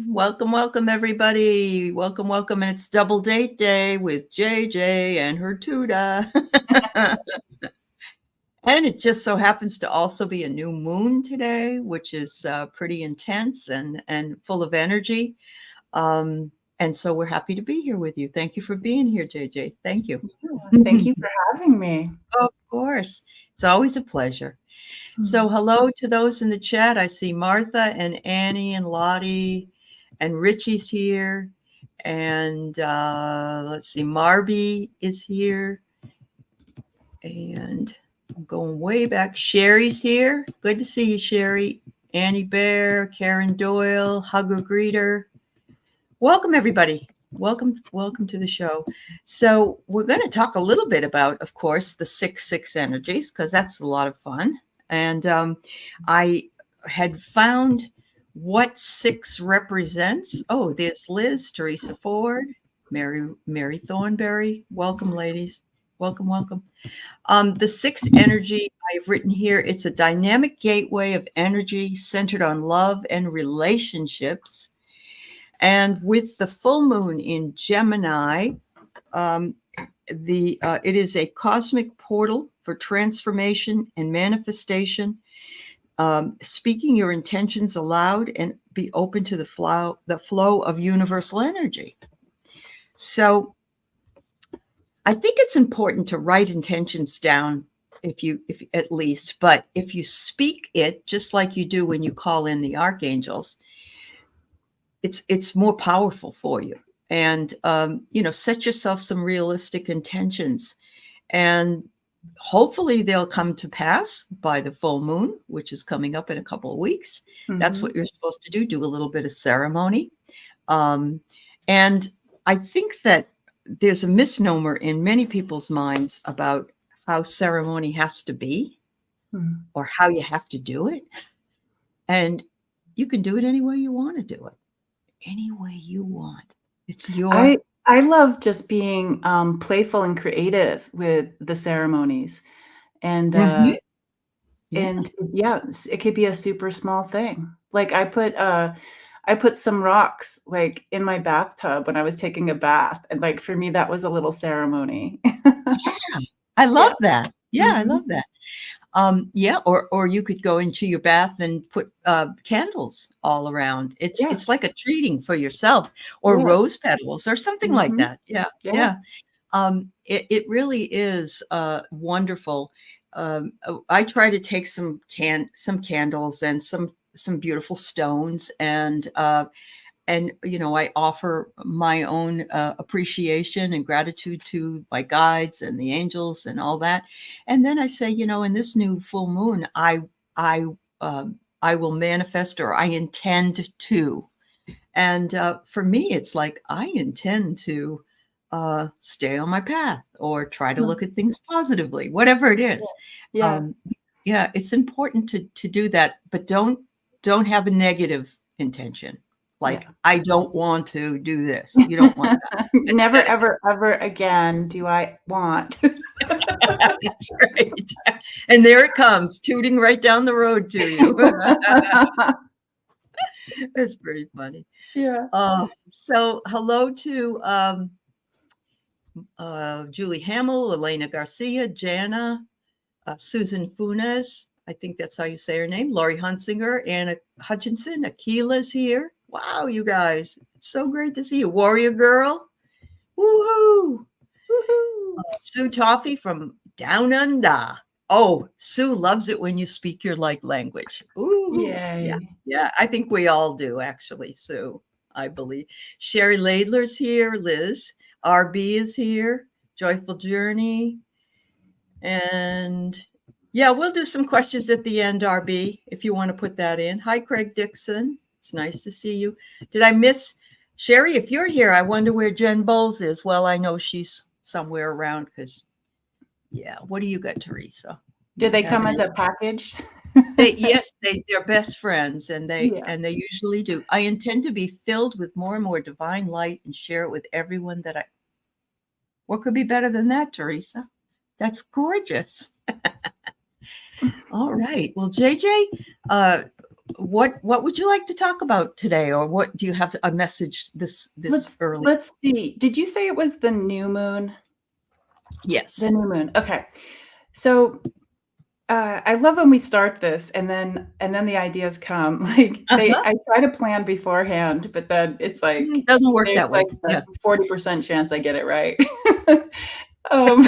Welcome, welcome, everybody. Welcome, welcome. And it's double date day with JJ and her Tutah. And it just so happens to also be a new moon today, which is pretty intense and full of energy. And so we're happy to be here with you. Thank you for being here, JJ. Thank you. Thank you for having me. Of course. It's always a pleasure. So hello to those in the chat. I see Martha and Annie and Lottie and Richie's here. And let's see, Marby is here. And I'm going way back. Sherry's here. Good to see you, Sherry. Annie Bear, Karen Doyle, Hugger Greeter. Welcome, everybody. Welcome to the show. So we're going to talk a little bit about, of course, the 6/6 energies, because that's a lot of fun. And I had found what 6 represents. Oh, there's Liz, Teresa Ford, Mary Thornberry. Welcome, ladies. Welcome, welcome. The 6 energy I've written here, it's a dynamic gateway of energy centered on love and relationships. And with the full moon in Gemini, it is a cosmic portal for transformation and manifestation. Speaking your intentions aloud and be open to the flow of universal energy. So I think it's important to write intentions down if at least, but if you speak it just like you do when you call in the archangels, it's more powerful for you. And, set yourself some realistic intentions, and hopefully they'll come to pass by the full moon, which is coming up in a couple of weeks. Mm-hmm. That's what you're supposed to do a little bit of ceremony. And I think that there's a misnomer in many people's minds about how ceremony has to be or how you have to do it. And you can do it any way you want to do it. Any way you want. It's your. I love just being playful and creative with the ceremonies, and and it could be a super small thing. Like I put some rocks like in my bathtub when I was taking a bath, and like for me that was a little ceremony. I love that. Yeah, I love that. Or you could go into your bath and put candles all around. It's like a treating for yourself, or rose petals or something like that. Yeah. It really is wonderful. I try to take some candles and some beautiful stones, and I offer my own appreciation and gratitude to my guides and the angels and all that. And then I say, in this new full moon, I will manifest, or I intend to. And for me, it's like I intend to stay on my path, or try to look at things positively, whatever it is. It's important to do that, but don't have a negative intention. Like, I don't want to do this. You don't want that. Never, ever, ever again do I want. That's right. And there it comes, tooting right down the road to you. It's pretty funny. Yeah. So hello to Julie Hamill, Elena Garcia, Jana, Susan Funes. I think that's how you say her name. Laurie Hunsinger, Anna Hutchinson, Akila's here. Wow, you guys. It's so great to see you. Warrior Girl. Woohoo. Woohoo. Sue Toffee from Down Under. Oh, Sue loves it when you speak your like language. Ooh. Yay. Yeah. I think we all do, actually, Sue, I believe. Sherry Laidler's here. Liz. RB is here. Joyful Journey. And yeah, we'll do some questions at the end, RB, if you want to put that in. Hi, Craig Dixon. It's nice to see you. Did I miss Sherry? If you're here, I wonder where Jen Bowles is. Well, I know she's somewhere around because, what do you got, Teresa? Did they come as a package? Yes, they're best friends, and they usually do. I intend to be filled with more and more divine light and share it with everyone that What could be better than that, Teresa? That's gorgeous. All right. Well, JJ, what would you like to talk about today, or what do you have a message this early? Let's see. Did you say it was the new moon? Yes. The new moon. Okay. So I love when we start this and then the ideas come. Like I try to plan beforehand, but then it's like It doesn't work there's that way. like a Yeah. 40% chance I get it right. um,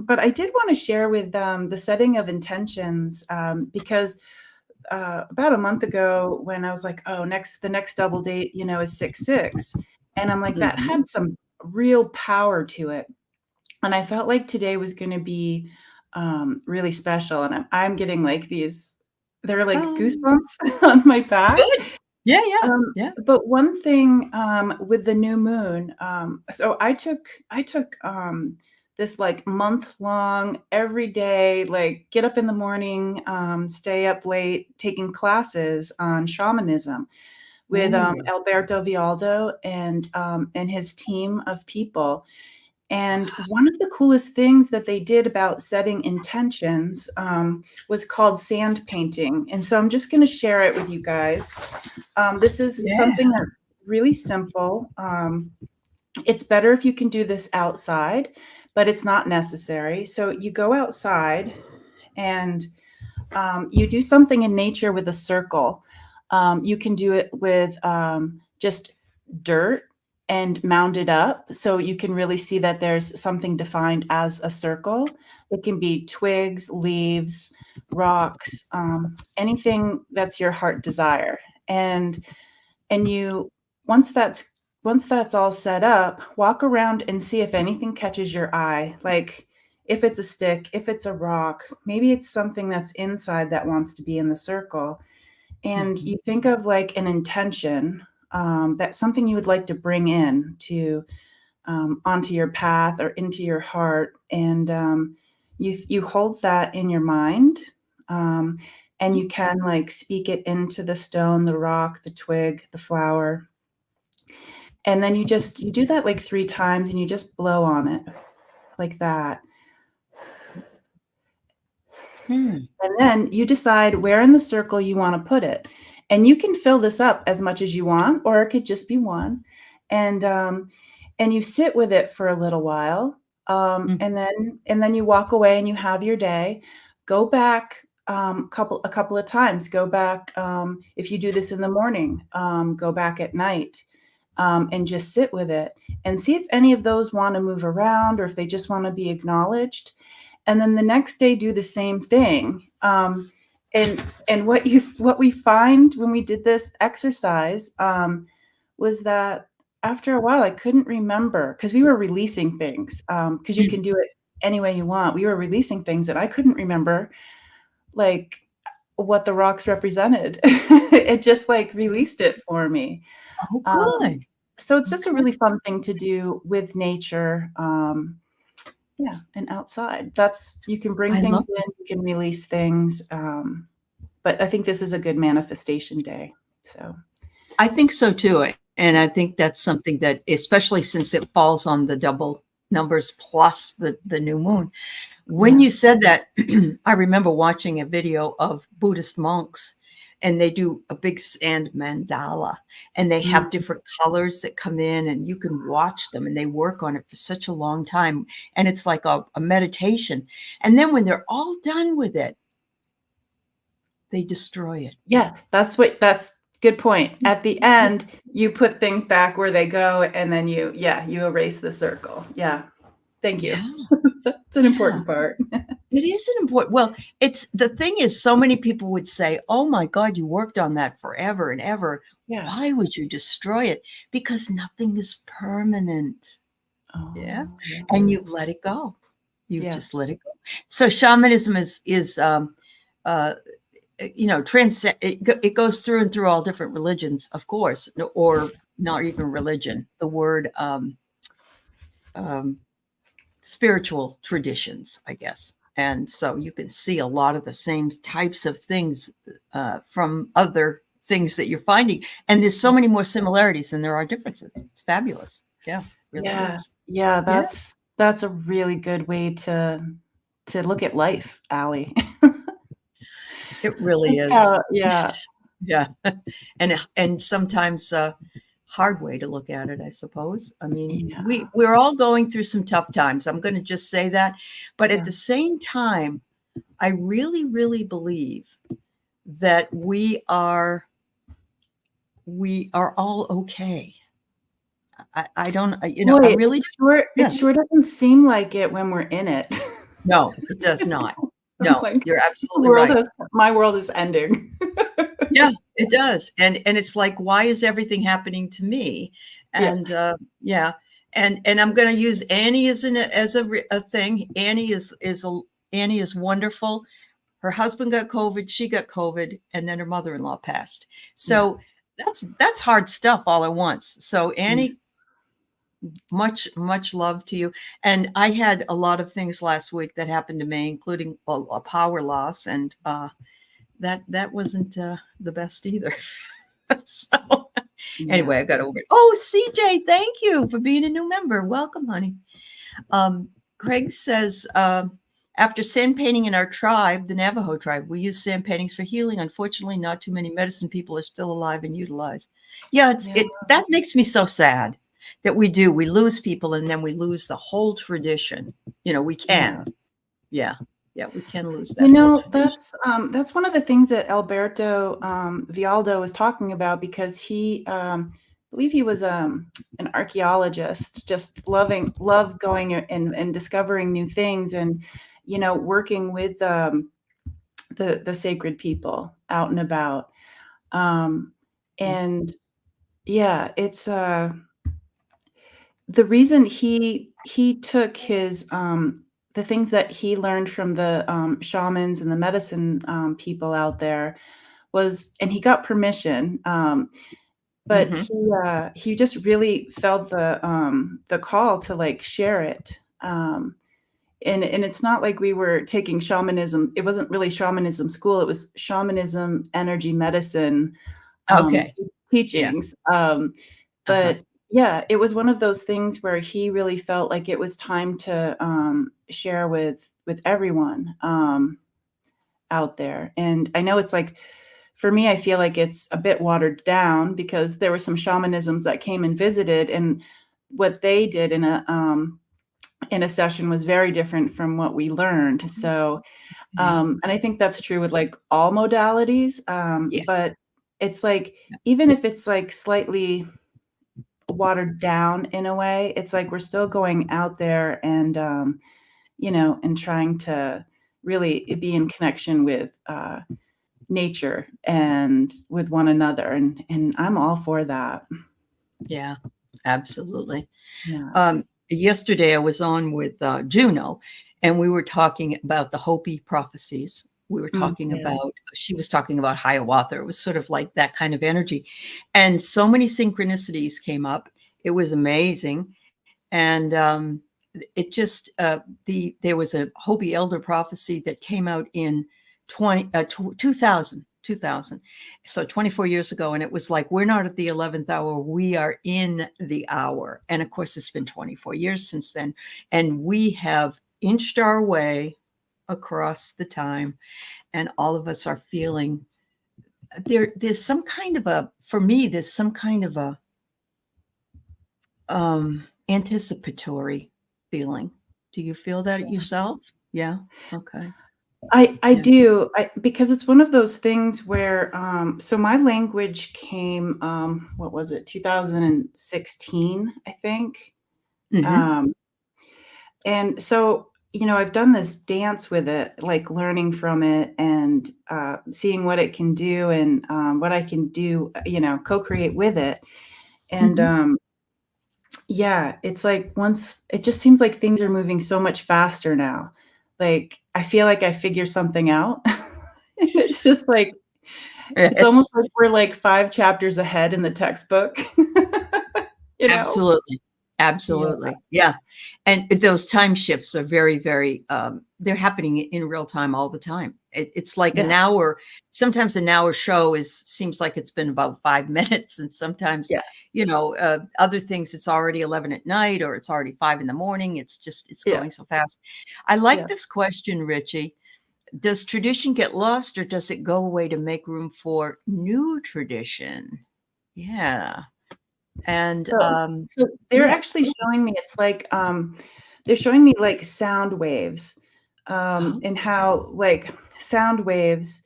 but I did want to share with the setting of intentions, because about a month ago when I was like, oh, the next double date, is 6/6. And I'm like, that Mhm. had some real power to it. And I felt like today was going to be really special. And I'm getting like they're like goosebumps on my back. Good. Yeah, yeah, yeah. But one thing with the new moon, so I took this like month long, every day, like get up in the morning, stay up late, taking classes on shamanism with Ooh. Alberto Vialdo and his team of people. And one of the coolest things that they did about setting intentions was called sand painting. And so I'm just going to share it with you guys. This is Yeah. something that's really simple. It's better if you can do this outside, but it's not necessary. So you go outside and you do something in nature with a circle. You can do it with just dirt and mound it up so you can really see that there's something defined as a circle. It can be twigs, leaves, rocks, anything that's your heart desire. And you once that's all set up, walk around and see if anything catches your eye. Like if it's a stick, if it's a rock, maybe it's something that's inside that wants to be in the circle. And Mhm. you think of like an intention, that's something you would like to bring in to onto your path or into your heart, and you hold that in your mind, um, and you can like speak it into the stone, the rock, the twig, the flower, and then you do that like 3 times, and you just blow on it like that. Hmm. And then you decide where in the circle you want to put it. And you can fill this up as much as you want, or it could just be one. And you sit with it for a little while. Mhm. And then you walk away and you have your day. Go back a couple of times. Go back if you do this in the morning, go back at night. And just sit with it and see if any of those want to move around or if they just want to be acknowledged. And then the next day do the same thing. And what we find when we did this exercise was that after a while I couldn't remember, because we were releasing things, because you can do it any way you want. We were releasing things that I couldn't remember, like what the rocks represented. It just like released it for me. Oh, Um, good. so it's just a Okay. really fun thing to do with nature. Yeah, and outside. You can bring I love things in, you can release things, but I think this is a good manifestation day, so I think so too. And I think that's something that, especially since it falls on the double numbers plus the new moon. When yeah. you said that, I remember watching a video of Buddhist monks, and they do a big sand mandala, and they have Mm, different colors that come in, and you can watch them, and they work on it for such a long time. And it's like a meditation. And then when they're all done with it, they destroy it. yeah, that's good point. At the end, you put things back where they go, and then you erase the circle. Yeah. Thank you. Yeah, That's an yeah. important part. It is an important, well, it's the thing is, so many people would say, "Oh my God, you worked on that forever and ever. Yeah. Why would you destroy it?" Because nothing is permanent. Yeah. Oh, yeah. And you've let it go. You've Yeah. just let it go. So shamanism is uh transcend it goes through and through all different religions, of course, or not even religion. The word um spiritual traditions, I guess. And so you can see a lot of the same types of things from other things that you're finding. And there's so many more similarities than there are differences. It's fabulous. Yeah, really Yeah. is. Yeah, Yeah. that's a really good way to look at life, Aley. It really is. Yeah. Yeah. And sometimes hard way to look at it, I suppose. I mean, Yeah. we're all going through some tough times. I'm going to just say that. But at Yeah. the same time, I really, really believe that we are all okay. I don't, I Boy, really, it yeah. sure doesn't seem like it when we're in it. No, it does not. I'm No, like, you're absolutely right. my world is ending. Yeah, it does. And it's like, why is everything happening to me? Yeah. And yeah. And I'm going to use Annie as a thing. Annie is wonderful. Her husband got COVID, she got COVID, and then her mother-in-law passed. So that's hard stuff all at once. So Annie, much love to you. And I had a lot of things last week that happened to me, including a power loss, and that wasn't the best either. So anyway, I got over it. Oh, CJ, thank you for being a new member. Welcome, honey. Craig says, after sand painting in our tribe, the Navajo tribe, we use sand paintings for healing. Unfortunately, not too many medicine people are still alive and utilized. Yeah, that makes me so sad that we lose people, and then we lose the whole tradition. We can. Yeah, we can lose that. That's one of the things that Alberto Vialdo was talking about, because he I believe he was an archaeologist, just loved going and discovering new things, and working with the sacred people out and about. And yeah, it's the reason he took his the things that he learned from the shamans and the medicine people out there was, and he got permission, but he just really felt the call to like share it. And it's not like we were taking shamanism. It wasn't really shamanism school. It was shamanism, energy medicine teachings. But yeah, it was one of those things where he really felt like it was time to share with everyone out there. And I know it's like, for me, I feel like it's a bit watered down, because there were some shamanisms that came and visited, and what they did in a session was very different from what we learned. So, and I think that's true with like all modalities. But it's like, even if it's like slightly watered down in a way, it's like we're still going out there and and trying to really be in connection with nature and with one another, and I'm all for that. Yeah, absolutely. Yeah. Yesterday I was on with Juno, and we were talking about the Hopi prophecies. We were talking about, she was talking about Hiawatha. It was sort of like that kind of energy. And so many synchronicities came up. It was amazing. And it just, there was a Hopi elder prophecy that came out in 2000. So 24 years ago. And it was like, we're not at the 11th hour. We are in the hour. And of course, it's been 24 years since then. And we have inched our way across the time. And all of us are feeling there's some kind of for me, there's some kind of a anticipatory feeling. Do you feel that yourself? Yeah. Okay. I do, because it's one of those things where, so my language came, what was it, 2016, I think. And so, I've done this dance with it, like learning from it and seeing what it can do, and what I can do, co-create with it. And yeah, it's like, once it just seems like things are moving so much faster now. Like, I feel like I figure something out. And it's just like, it's almost like we're like 5 chapters ahead in the textbook. Absolutely. Absolutely. Yeah. And those time shifts are very, very, they're happening in real time all the time. It's like an hour. Sometimes an hour show seems like it's been about 5 minutes. And sometimes, other things, it's already 11 at night, or it's already 5 in the morning. It's going so fast. I like this question, Richie. Does tradition get lost, or does it go away to make room for new tradition? Yeah. And So they're actually showing me, it's like they're showing me like sound waves, and how like sound waves,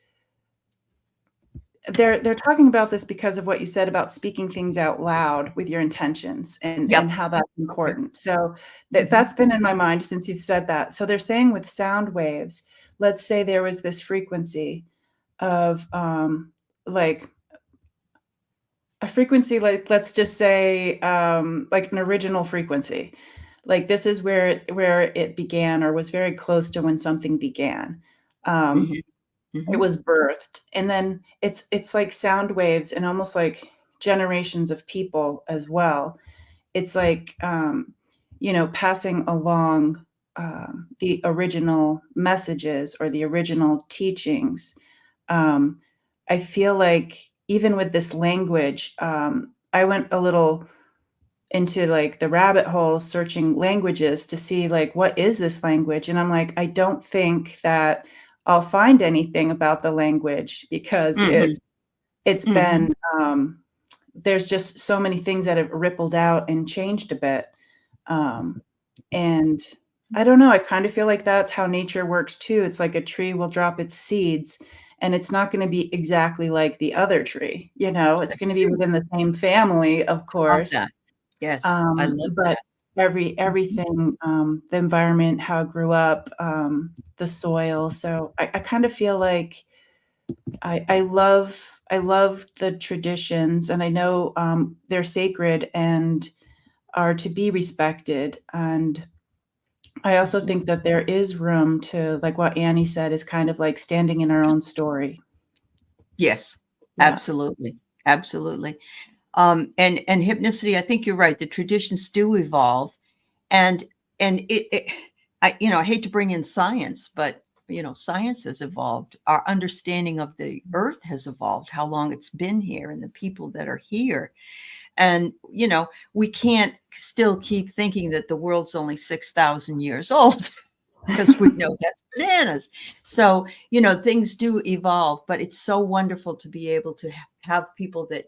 they're talking about this because of what you said about speaking things out loud with your intentions and how that's important. So that's been in my mind since you've said that. So they're saying with sound waves, let's say there was this frequency of like a frequency, like let's just say like an original frequency. Like this is where it began, or was very close to when something began. It was birthed, and then it's like sound waves and almost like generations of people as well. It's like passing along the original messages or the original teachings. I feel like even with this language, I went a little into like the rabbit hole searching languages to see like, what is this language? And I'm like, I don't think that I'll find anything about the language, because it's been there's just so many things that have rippled out and changed a bit. And I don't know, I kind of feel like that's how nature works too. It's like a tree will drop its seeds, and it's not going to be exactly like the other tree. It's going to be within the same family, of Love course. that. Yes, I love But that. everything, the environment, how it grew up, the soil. So I kind of feel like I love the traditions, and I know they're sacred and are to be respected. And I also think that there is room to, like what Annie said, is kind of like standing in our own story. Yes, Yeah. absolutely. Absolutely. And hypnicity, I think you're right. The traditions do evolve, and I hate to bring in science, but science has evolved. Our understanding of the earth has evolved, how long it's been here and the people that are here. And, we can't still keep thinking that the world's only 6,000 years old, because we know that's bananas. So, things do evolve, but it's so wonderful to be able to have people that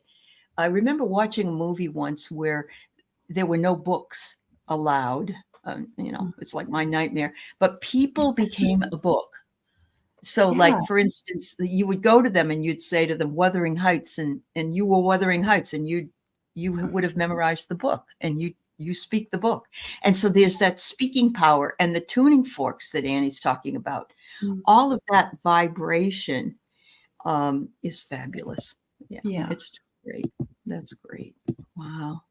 I remember watching a movie once where there were no books allowed. It's like my nightmare, but people became a book. So like, for instance, you would go to them and you'd say to them, Wuthering Heights, and you were Wuthering Heights, and you would have memorized the book, and you speak the book. And so there's that speaking power, and the tuning forks that Annie's talking about. All of that vibration is fabulous. Yeah. It's just great. That's great. Wow.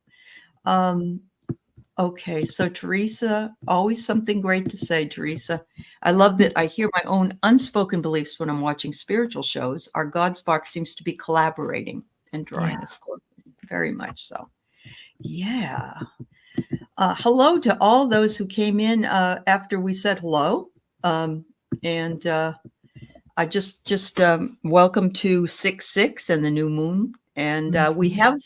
Okay, so Teresa, always something great to say, Teresa. I love that I hear my own unspoken beliefs when I'm watching spiritual shows. Our God spark seems to be collaborating and drawing us closer. Very much so. Yeah. Hello to all those who came in after we said hello. And I just welcome to 6-6 and the new moon. And we have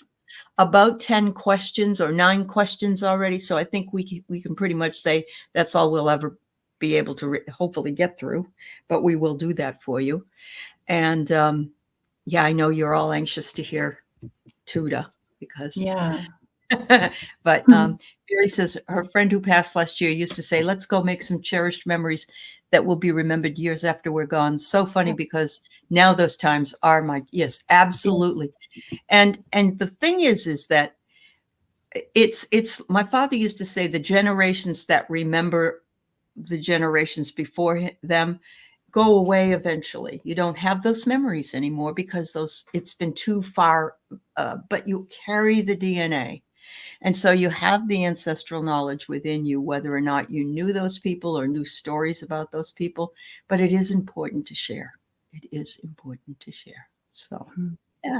about 10 questions or 9 questions already. So I think we can pretty much say that's all we'll ever be able to hopefully get through, but we will do that for you. And I know you're all anxious to hear Tutah, because but Mary says her friend who passed last year used to say, let's go make some cherished memories that will be remembered years after we're gone. So funny, because now those times are yes, absolutely. And the thing is that it's my father used to say, the generations that remember the generations before them go away eventually. You don't have those memories anymore because it's been too far, but you carry the DNA. And so you have the ancestral knowledge within you, whether or not you knew those people or knew stories about those people, but it is important to share. It is important to share. So, yeah.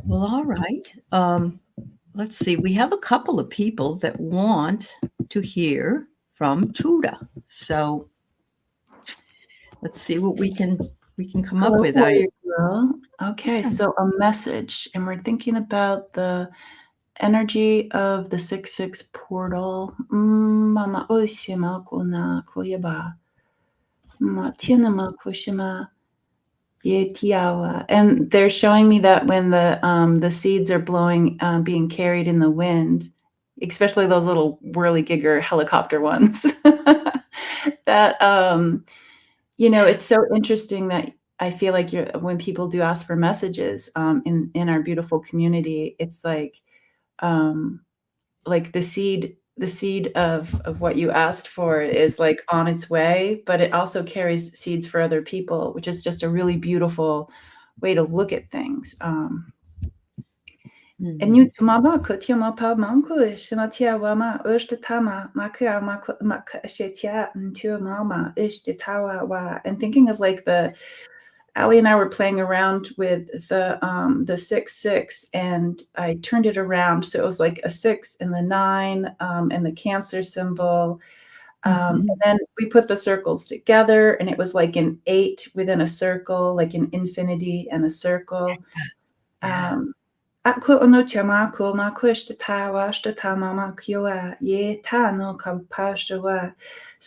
Well, all right. Let's see. We have a couple of people that want to hear from Tutah. So let's see what we can come up with. Okay, so a message, and we're thinking about the energy of the 6-6 portal. Mama Ushima Kuna Kuyaba. And they're showing me that when the seeds are blowing, being carried in the wind, especially those little whirly-gigger helicopter ones, that, it's so interesting that I feel like when people do ask for messages, in our beautiful community, it's like the seed of what you asked for is like on its way, but it also carries seeds for other people, which is just a really beautiful way to look at things. And you mama kutia mapa manku shinatia wama ushtama makia makashetia into mama ishtitawa wa. And thinking of like Aley and I were playing around with the 6 and I turned it around. So it was like a 6 and the 9, and the Cancer symbol. And then we put the circles together and it was like an 8 within a circle, like an infinity and a circle. So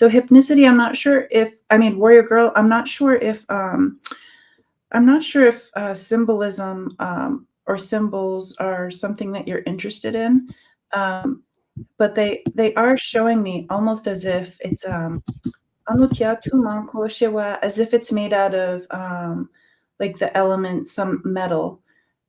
hypnicity, warrior girl, I'm not sure if symbolism or symbols are something that you're interested in, but they are showing me almost as if it's as if it's made out of like the element, some metal,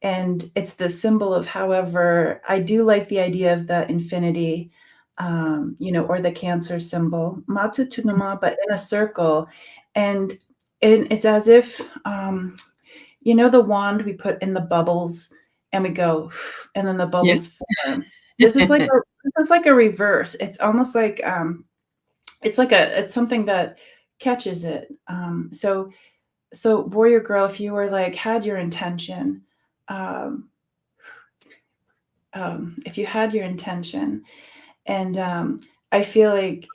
and it's the symbol of. However, I do like the idea of the infinity, or the Cancer symbol, Matutunuma, but in a circle, and it's as if the wand we put in the bubbles and we go, and then the bubbles form. This is like a reverse. It's almost like it's something that catches it. So warrior girl, if you were like had your intention, if you had your intention, and I feel like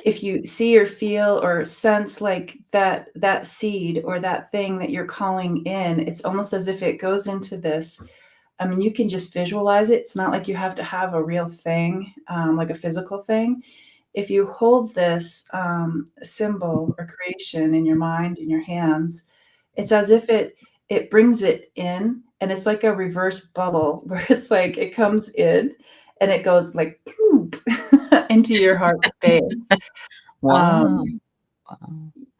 if you see or feel or sense like that seed or that thing that you're calling in, it's almost as if it goes into this. You can just visualize it. It's not like you have to have a real thing, like a physical thing. If you hold this symbol or creation in your mind, in your hands, it's as if it brings it in, and it's like a reverse bubble where it's like it comes in and it goes like poop into your heart space. Wow.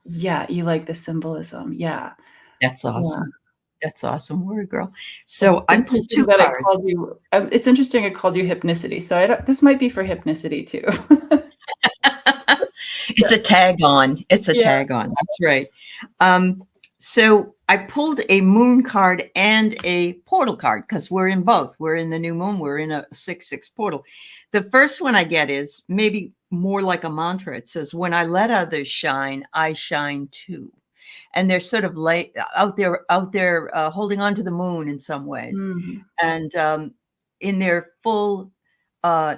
Yeah, you like the symbolism. Yeah. That's awesome. That's awesome, warrior girl. So I pulled 2 that cards. It called you, it's interesting it called you hypnicity. So this might be for hypnicity too. It's a tag on. It's a tag on. That's right. So I pulled a moon card and a portal card because we're in both. We're in the new moon. We're in a 6/6 portal. The first one I get is maybe more like a mantra. It says, "When I let others shine, I shine too." And they're sort of out there holding on to the moon in some ways, and in their full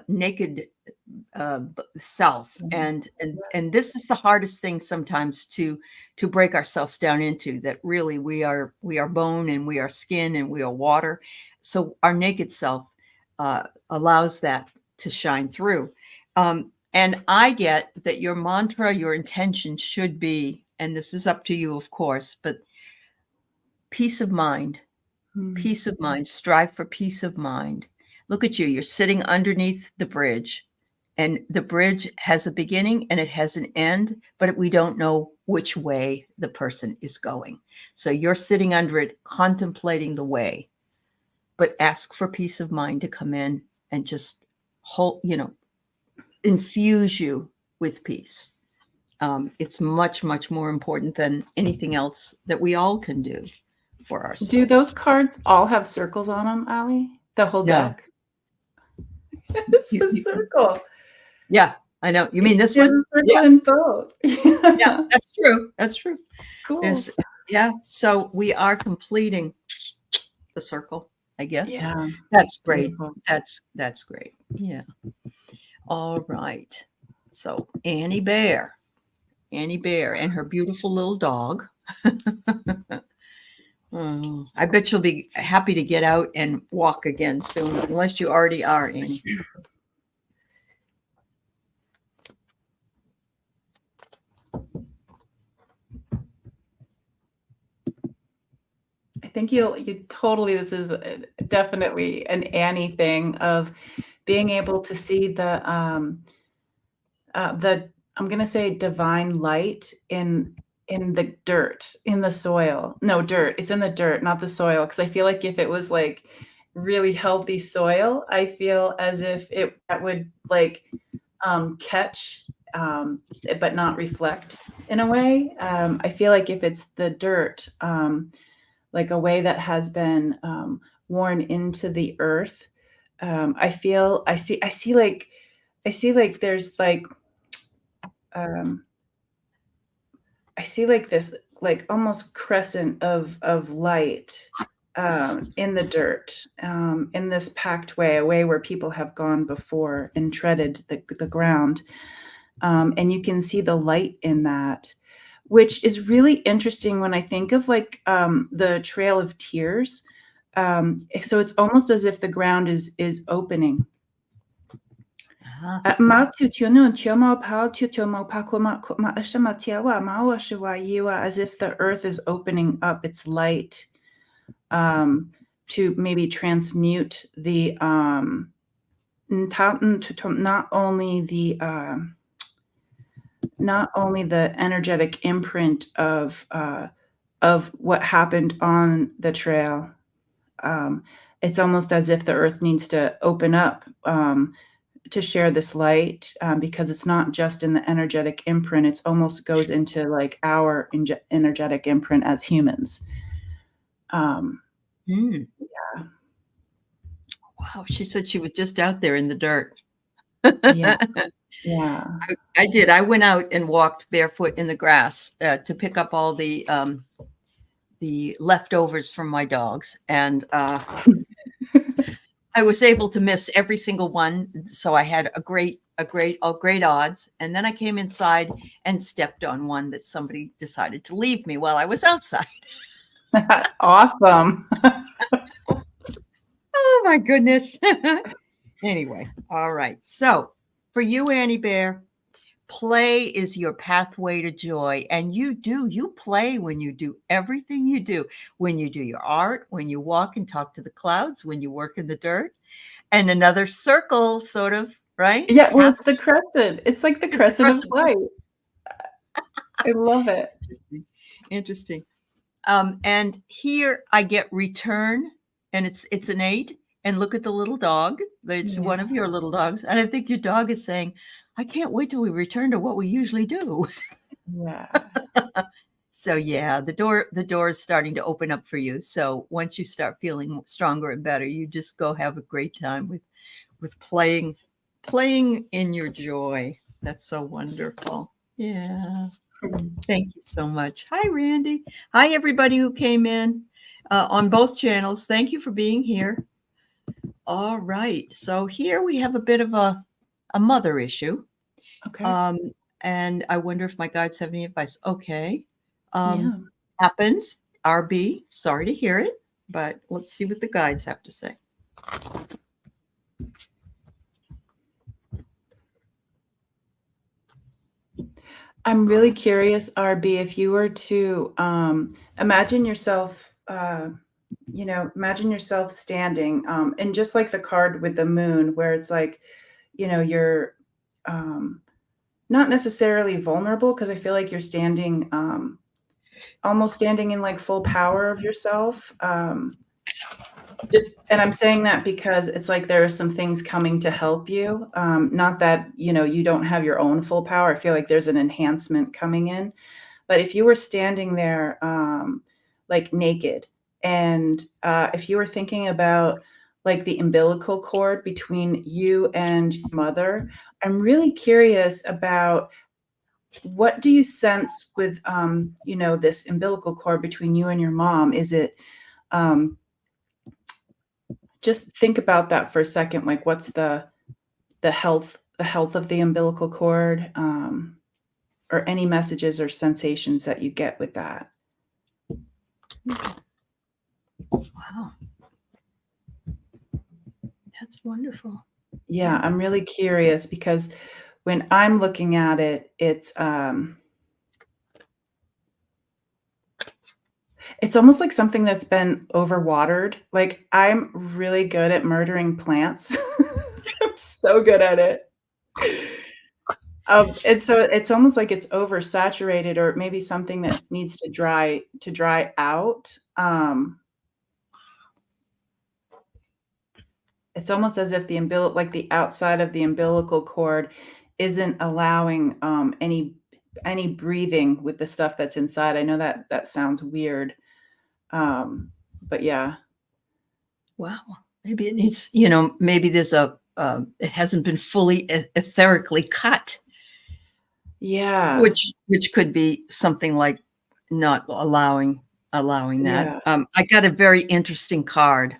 naked self. And this is the hardest thing sometimes to break ourselves down into, that really we are bone and we are skin and we are water. So our naked self allows that to shine through. And I get that your mantra, your intention should be, and this is up to you, of course, but peace of mind, peace of mind, strive for peace of mind. Look at you, you're sitting underneath the bridge, and the bridge has a beginning and it has an end, but we don't know which way the person is going. So you're sitting under it, contemplating the way, but ask for peace of mind to come in and just infuse you with peace. It's much, much more important than anything else that we all can do for ourselves. Do those cards all have circles on them, Aley? The whole deck? It's the circle. Yeah, I know. You mean this one? Circle in both. Yeah, that's true. That's true. Cool. So we are completing the circle, I guess. Yeah. That's great. That's great. Yeah. All right. So Annie Bear and her beautiful little dog. I bet you'll be happy to get out and walk again soon, unless you already are, Annie. think you totally, this is definitely an Annie thing of being able to see the I'm gonna say divine light in the dirt, in the soil. No, dirt. It's in the dirt, not the soil. Because I feel like if it was like really healthy soil, I feel as if that would like catch, but not reflect in a way. I feel like if it's the dirt, like a way that has been worn into the earth, I see like there's like um, I see like this like almost crescent of light in the dirt, in this packed way, a way where people have gone before and treaded the ground. And you can see the light in that, which is really interesting when I think of like the Trail of Tears. So it's almost as if the ground is opening. Uh-huh. As if the earth is opening up its light to maybe transmute the not only the energetic imprint of what happened on the trail. It's almost as if the earth needs to open up to share this light, because it's not just in the energetic imprint. It's almost goes into like our energetic imprint as humans. Mm. Yeah. Wow, she said she was just out there in the dirt. Yeah. Yeah. I did. I went out and walked barefoot in the grass to pick up all the leftovers from my dogs, and I was able to miss every single one. So I had great odds. And then I came inside and stepped on one that somebody decided to leave me while I was outside. Awesome. Oh my goodness. Anyway, all right. So for you, Annie Bear, play is your pathway to joy. And you play when you do everything you do, when you do your art, when you walk and talk to the clouds, when you work in the dirt, and another circle sort of, right? Yeah, well, it's the crescent. It's like the crescent of light. I love it. Interesting. And here I get return, and it's an 8. And look at the little dog. It's one of your little dogs. And I think your dog is saying, I can't wait till we return to what we usually do. Yeah. So yeah, the door is starting to open up for you. So once you start feeling stronger and better, you just go have a great time with playing in your joy. That's so wonderful. Yeah. Thank you so much. Hi, Randy. Hi, everybody who came in on both channels. Thank you for being here. All right. So here we have a bit of a mother issue. Okay. And I wonder if my guides have any advice. Okay. Yeah. Happens. RB. Sorry to hear it, but let's see what the guides have to say. I'm really curious, RB, if you were to imagine yourself, imagine yourself standing, and just like the card with the moon, where it's like, you're not necessarily vulnerable, because I feel like you're standing, almost standing in like full power of yourself. And I'm saying that because it's like there are some things coming to help you. Not that, you don't have your own full power. I feel like there's an enhancement coming in. But if you were standing there like naked, and if you were thinking about like the umbilical cord between you and your mother, I'm really curious about what do you sense with, this umbilical cord between you and your mom? Is it, just think about that for a second. Like, what's the health of the umbilical cord, or any messages or sensations that you get with that? Wow. That's wonderful. Yeah, I'm really curious because when I'm looking at it, it's It's almost like something that's been overwatered. Like, I'm really good at murdering plants. I'm so good at it. And so it's almost like it's oversaturated or maybe something that needs to dry out. It's almost as if like the outside of the umbilical cord isn't allowing, any breathing with the stuff that's inside. I know that that sounds weird, but yeah. Wow. Maybe it needs, you know, maybe there's it hasn't been fully etherically cut, Yeah. which could be something like not allowing that. Yeah. I got a very interesting card.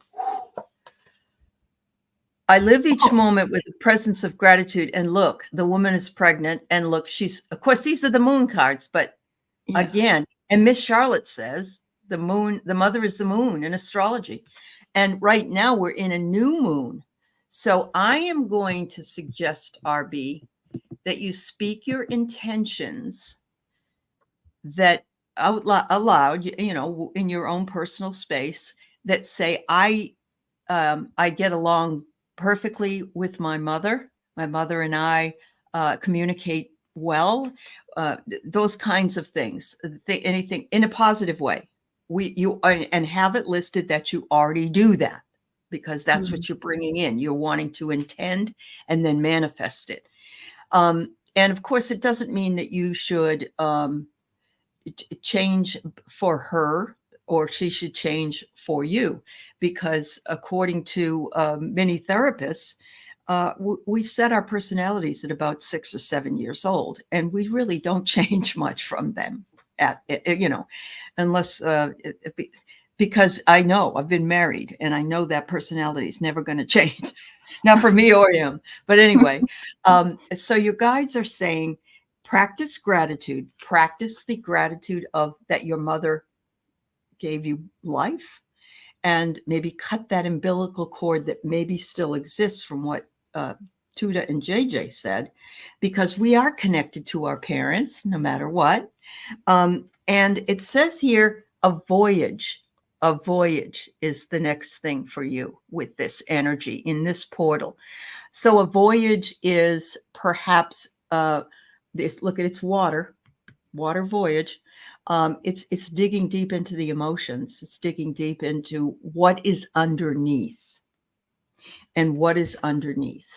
I live each Oh, moment with the presence of gratitude. And look, the woman is pregnant. And look, she's, of course, these are the moon cards. But yeah. again, and Miss Charlotte says the moon, the mother is the moon in astrology. And right now we're in a new moon. So I am going to suggest, RB, that you speak your intentions that out aloud, you know, in your own personal space that say, I get along perfectly with my mother. My mother and I communicate well. Those kinds of things. Anything in a positive way. And have it listed that you already do that because that's Mhm. what you're bringing in. You're wanting to intend and then manifest it. And of course, it doesn't mean that you should change for her or she should change for you, because according to many therapists, we set our personalities at about 6 or 7 years old, and we really don't change much from them you know, unless because I know I've been married and I know that personality is never going to change. Not for me or him. But anyway, so your guides are saying practice gratitude, practice the gratitude of that your mother gave you life, and maybe cut that umbilical cord that maybe still exists from what Tutah and JJ said, because we are connected to our parents no matter what. And it says here a voyage is the next thing for you with this energy in this portal. So a voyage is perhaps this. Look at its water voyage. It's digging deep into the emotions. It's digging deep into what is underneath and what is underneath.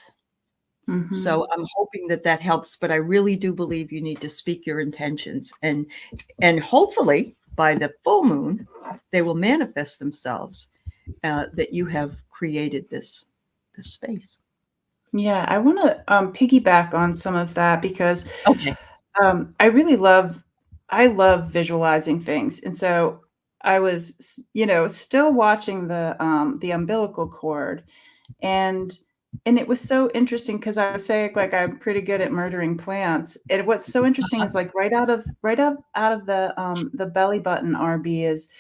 Mhm. So I'm hoping that that helps, but I really do believe you need to speak your intentions, and hopefully by the full moon they will manifest themselves, that you have created this space. Yeah, I wanna, piggyback on some of that because, Okay. I love visualizing things, and so I was, still watching the umbilical cord, and it was so interesting because I was saying, like, I'm pretty good at murdering plants, and what's so interesting is, like, out of the belly button, RB, is,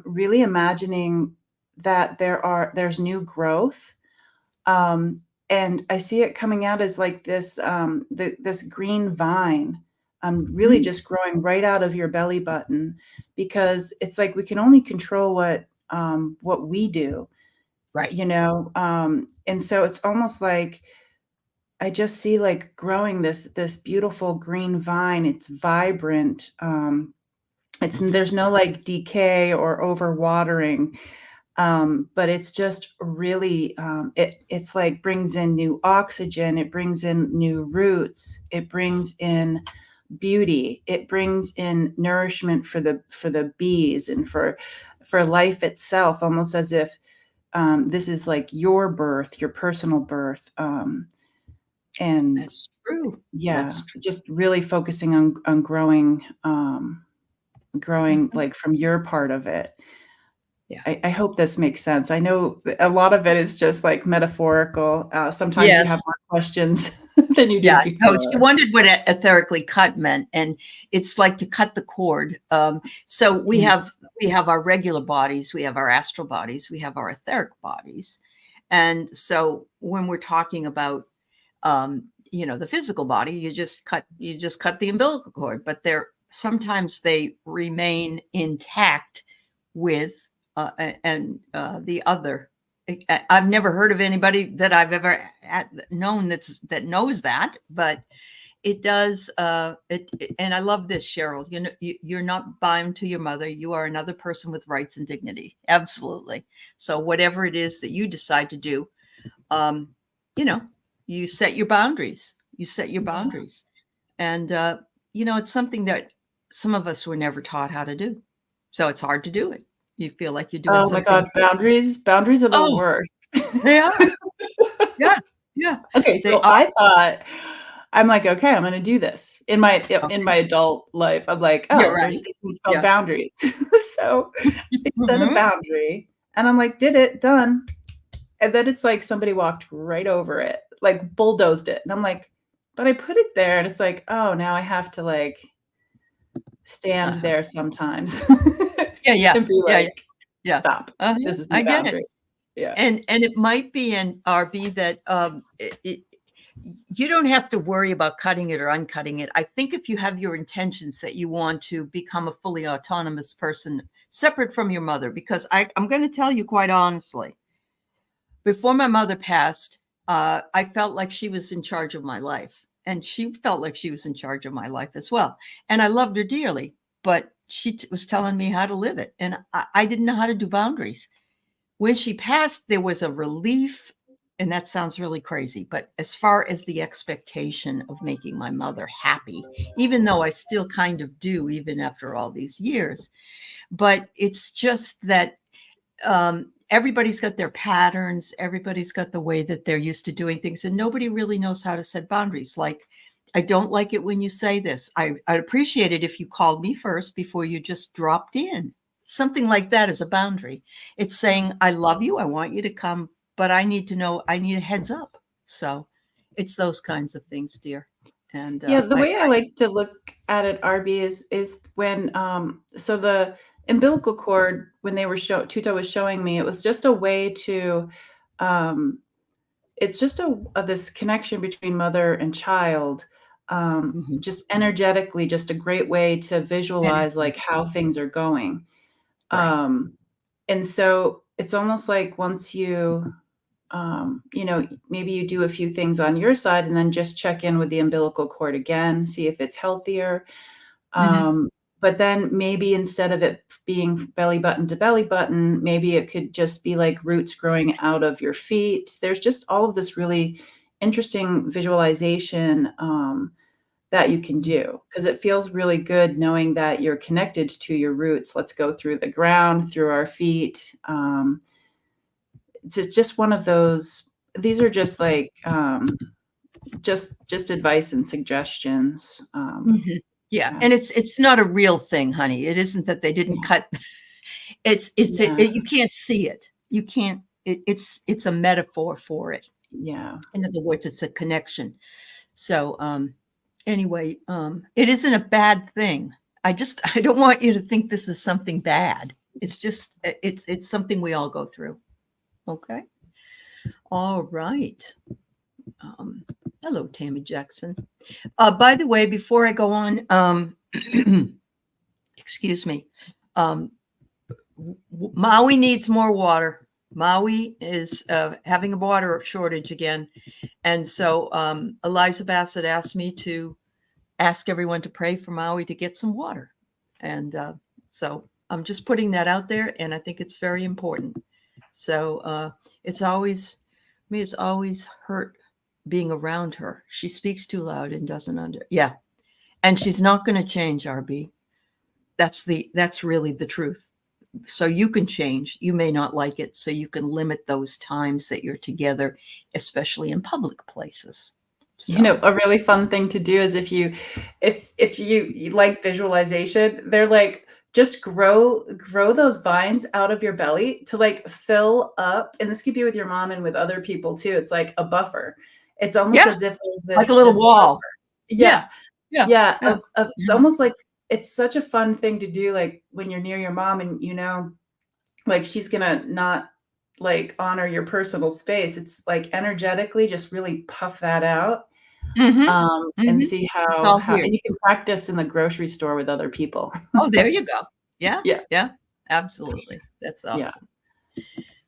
really imagining that there's new growth, um, and I see it coming out as like this, this green vine, really Mm, just growing right out of your belly button because it's like we can only control what we do, right. and so it's almost like I just see like growing this beautiful green vine. It's vibrant. There's no like decay or overwatering, but it's just really, it's like brings in new oxygen, it brings in new roots, it brings in beauty, it brings in nourishment for the bees and for life itself, almost as if this is like your birth, your personal birth, and That's true. yeah, That's true. just really focusing on growing, growing Mhm. like from your part of it. Yeah. I hope this makes sense. I know a lot of it is just, like, metaphorical. Sometimes you have Yes. more questions than you did Yeah. No, she before. wondered what etherically cut meant, and it's like to cut the cord. So Yeah. we have our regular bodies, we have our astral bodies, we have our etheric bodies, and so when we're talking about you know, the physical body, you just cut the umbilical cord, but they're sometimes they remain intact with the other. I've never heard of anybody that I've ever known that knows that, but it does. And I love this, Cheryl. You know, you're not bound to your mother. You are another person with rights and dignity. Absolutely. So whatever it is that you decide to do, you know, you set your boundaries. You set your boundaries, and you know, it's something that some of us were never taught how to do. So it's hard to do it. You feel like you're doing something. Oh my God, boundaries are the worst. They are. Yeah. Yeah. Okay, so I thought, I'm like, okay, I'm gonna do this in my adult life. I'm like, oh, right. there's these things called boundaries. So I set a boundary, and I'm like, did it, done. And then it's like somebody walked right over it, like bulldozed it, and I'm like, but I put it there, and it's like, oh, now I have to like stand there sometimes. Yeah. And be like, stop. Uh-huh. This is my boundary. Yeah. And it might be an RB that you don't have to worry about cutting it or uncutting it. I think if you have your intentions that you want to become a fully autonomous person, separate from your mother, because I'm going to tell you quite honestly, before my mother passed, I felt like she was in charge of my life, and she felt like she was in charge of my life as well. And I loved her dearly, but she was telling me how to live it, and I didn't know how to do boundaries. When she passed, there was a relief, and that sounds really crazy, but as far as the expectation of making my mother happy, even though I still kind of do, even after all these years, but it's just that everybody's got their patterns, everybody's got the way that they're used to doing things, and nobody really knows how to set boundaries. Like, I don't like it when you say this. I'd appreciate it if you called me first before you just dropped in. Something like that is a boundary. It's saying, I love you. I want you to come, but I need to know, I need a heads up. So it's those kinds of things, dear. And yeah, the way I like to look at it, RB, is when, so the umbilical cord, when they were Tutah was showing me, it was just a way to, it's just this connection between mother and child. Just energetically, just a great way to visualize like how things are going. Right. And so it's almost like once you, you know, maybe you do a few things on your side and then just check in with the umbilical cord again, see if it's healthier. But then maybe instead of it being belly button to belly button, maybe it could just be like roots growing out of your feet. There's just all of this really interesting visualization that you can do, because it feels really good knowing that you're connected to your roots. Let's go through the ground, through our feet. It's just one of those. These are just like just advice and suggestions. Yeah, and it's not a real thing, honey. It isn't that they didn't cut. You can't see it. You can't. It's a metaphor for it. Yeah. In other words, it's a connection. So anyway, it isn't a bad thing. I don't want you to think this is something bad. It's just it's something we all go through. Okay. All right. Hello, Tammy Jackson. By the way, before I go on, excuse me, Maui needs more water. Maui is having a water shortage again. And so Eliza Bassett asked me to ask everyone to pray for Maui to get some water. And so I'm just putting that out there, and I think it's very important. So it's always hurt being around her. She speaks too loud and doesn't yeah. And she's not going to change, RB. That's really the truth. So you can change. You may not like it, so you can limit those times that you're together, especially in public places. So. You know, a really fun thing to do is if you like visualization, they're like, just grow those vines out of your belly to like fill up. And this could be with your mom and with other people too. It's like a buffer. It's almost as if there's this, like a little wall. Buffer. Yeah. It's almost like, it's such a fun thing to do. Like when you're near your mom and, you know, like she's going to not like honor your personal space. It's like energetically just really puff that out. And see how and you can practice in the grocery store with other people. Oh, there you go. Yeah. Absolutely. That's Yeah. awesome.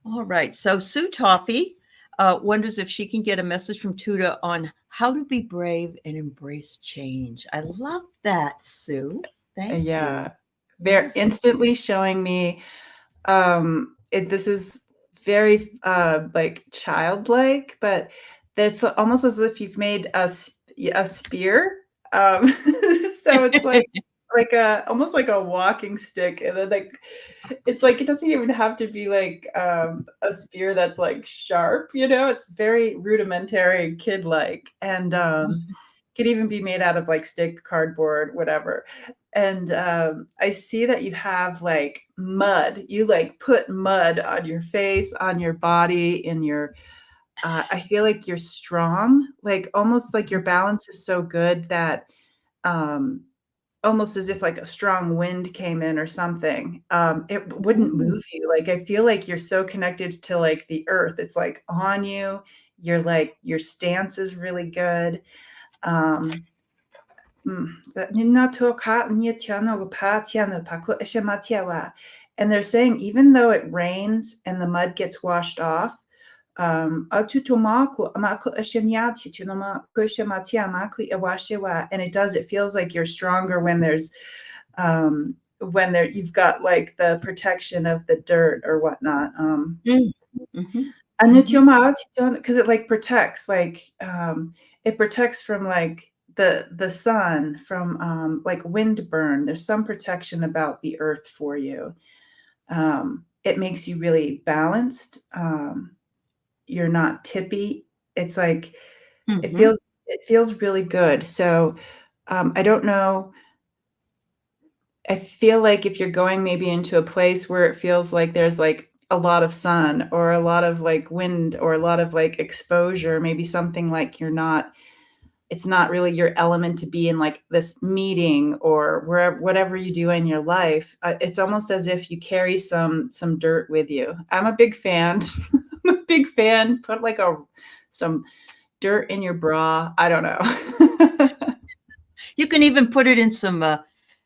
All right. So Sue Toffee wonders if she can get a message from Tutah on how to be brave and embrace change. I love that, Sue. Thank you. They're instantly showing me, this is very, like, childlike, but it's almost as if you've made a spear. So it's like a almost like a walking stick, and then, like, it's like it doesn't even have to be, like, a spear that's, like, sharp, you know? It's very rudimentary and kid-like, and, could even be made out of, like, stick, cardboard, whatever. And, I see that you have, like, mud. You, like, put mud on your face, on your body, in your I feel like you're strong, like, almost like your balance is so good that, um, almost as if, like, a strong wind came in or something, it wouldn't Ooh. move you. Like, I feel like you're so connected to, like, the earth. It's, like, on you. You're, like, your stance is really good. Um and they're saying even though it rains and the mud gets washed off, and it feels like you're stronger when there you've got like the protection of the dirt or whatnot. Mhm. Because it like protects, like it protects from like the sun, from like wind burn. There's some protection about the earth for you. It makes you really balanced. You're not tippy. It's like Mhm. it feels really good. So I don't know. I feel like if you're going maybe into a place where it feels like there's like a lot of sun or a lot of like wind or a lot of like exposure, maybe something like it's not really your element to be in like this meeting or wherever, whatever you do in your life. It's almost as if you carry some dirt with you. I'm a big fan. I'm a big fan. Put like some dirt in your bra. I don't know. You can even put it in some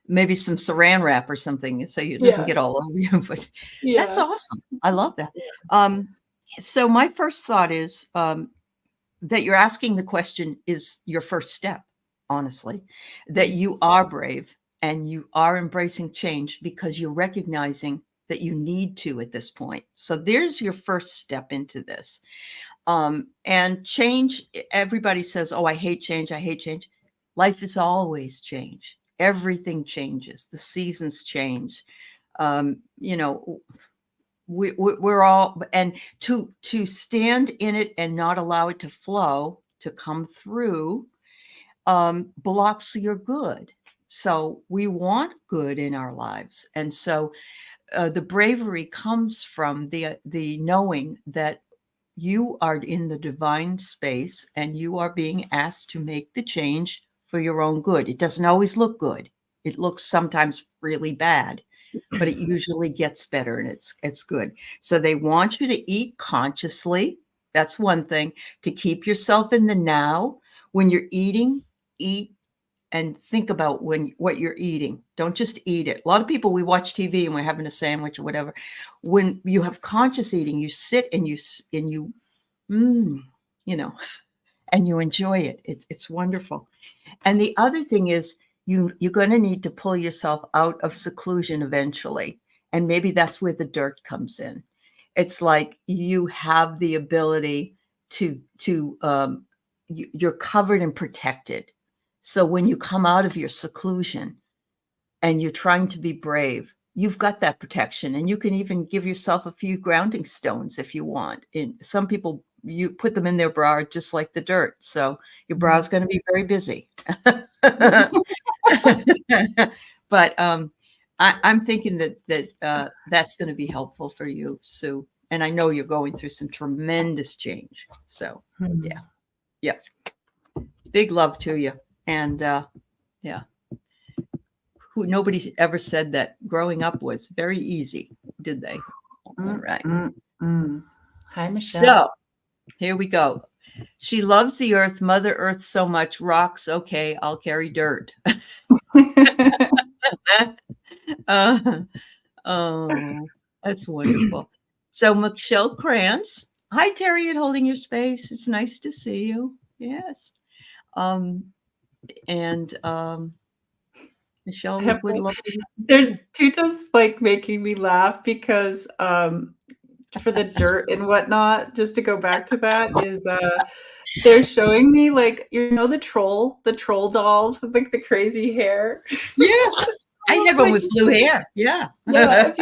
maybe some saran wrap or something so it doesn't Yeah. get all over you. But that's Yeah. awesome. I love that. Um, so my first thought is that you're asking the question is your first step, honestly, that you are brave and you are embracing change because you're recognizing that you need to at this point. So there's your first step into this. And change, everybody says, oh, I hate change. I hate change. Life is always change. Everything changes. The seasons change. You know, we're all, and to stand in it and not allow it to flow, to come through, blocks your good. So we want good in our lives. And so the bravery comes from the knowing that you are in the divine space and you are being asked to make the change for your own good. It doesn't always look good. It looks sometimes really bad, but it usually gets better and it's good. So they want you to eat consciously. That's one thing, to keep yourself in the now. When you're eating, eat and think about what you're eating. Don't just eat it. A lot of people, we watch TV and we're having a sandwich or whatever. When you have conscious eating, you sit and you you know, and you enjoy it. It's wonderful. And the other thing is you're going to need to pull yourself out of seclusion eventually. And maybe that's where the dirt comes in. It's like you have the ability you're covered and protected. So when you come out of your seclusion and you're trying to be brave, you've got that protection, and you can even give yourself a few grounding stones if you want. And some people, you put them in their bra just like the dirt. So your bra is going to be very busy. But I'm thinking that that's going to be helpful for you, Sue. And I know you're going through some tremendous change. So yeah. Big love to you. And yeah. Nobody ever said that growing up was very easy, did they? All right. Hi, Michelle. So here we go. She loves the earth, Mother Earth so much. Rocks, okay, I'll carry dirt. Oh, that's wonderful. So Michelle Krantz. Hi, Terry, at Holding Your Space. It's nice to see you. Yes. Um, and Michelle, I we have would like, love to. they're Tuta's like making me laugh because for the dirt and whatnot, just to go back to that, is they're showing me like, you know, the troll dolls with like the crazy hair. Yes. I had Almost one like, with blue hair. Yeah. yeah, if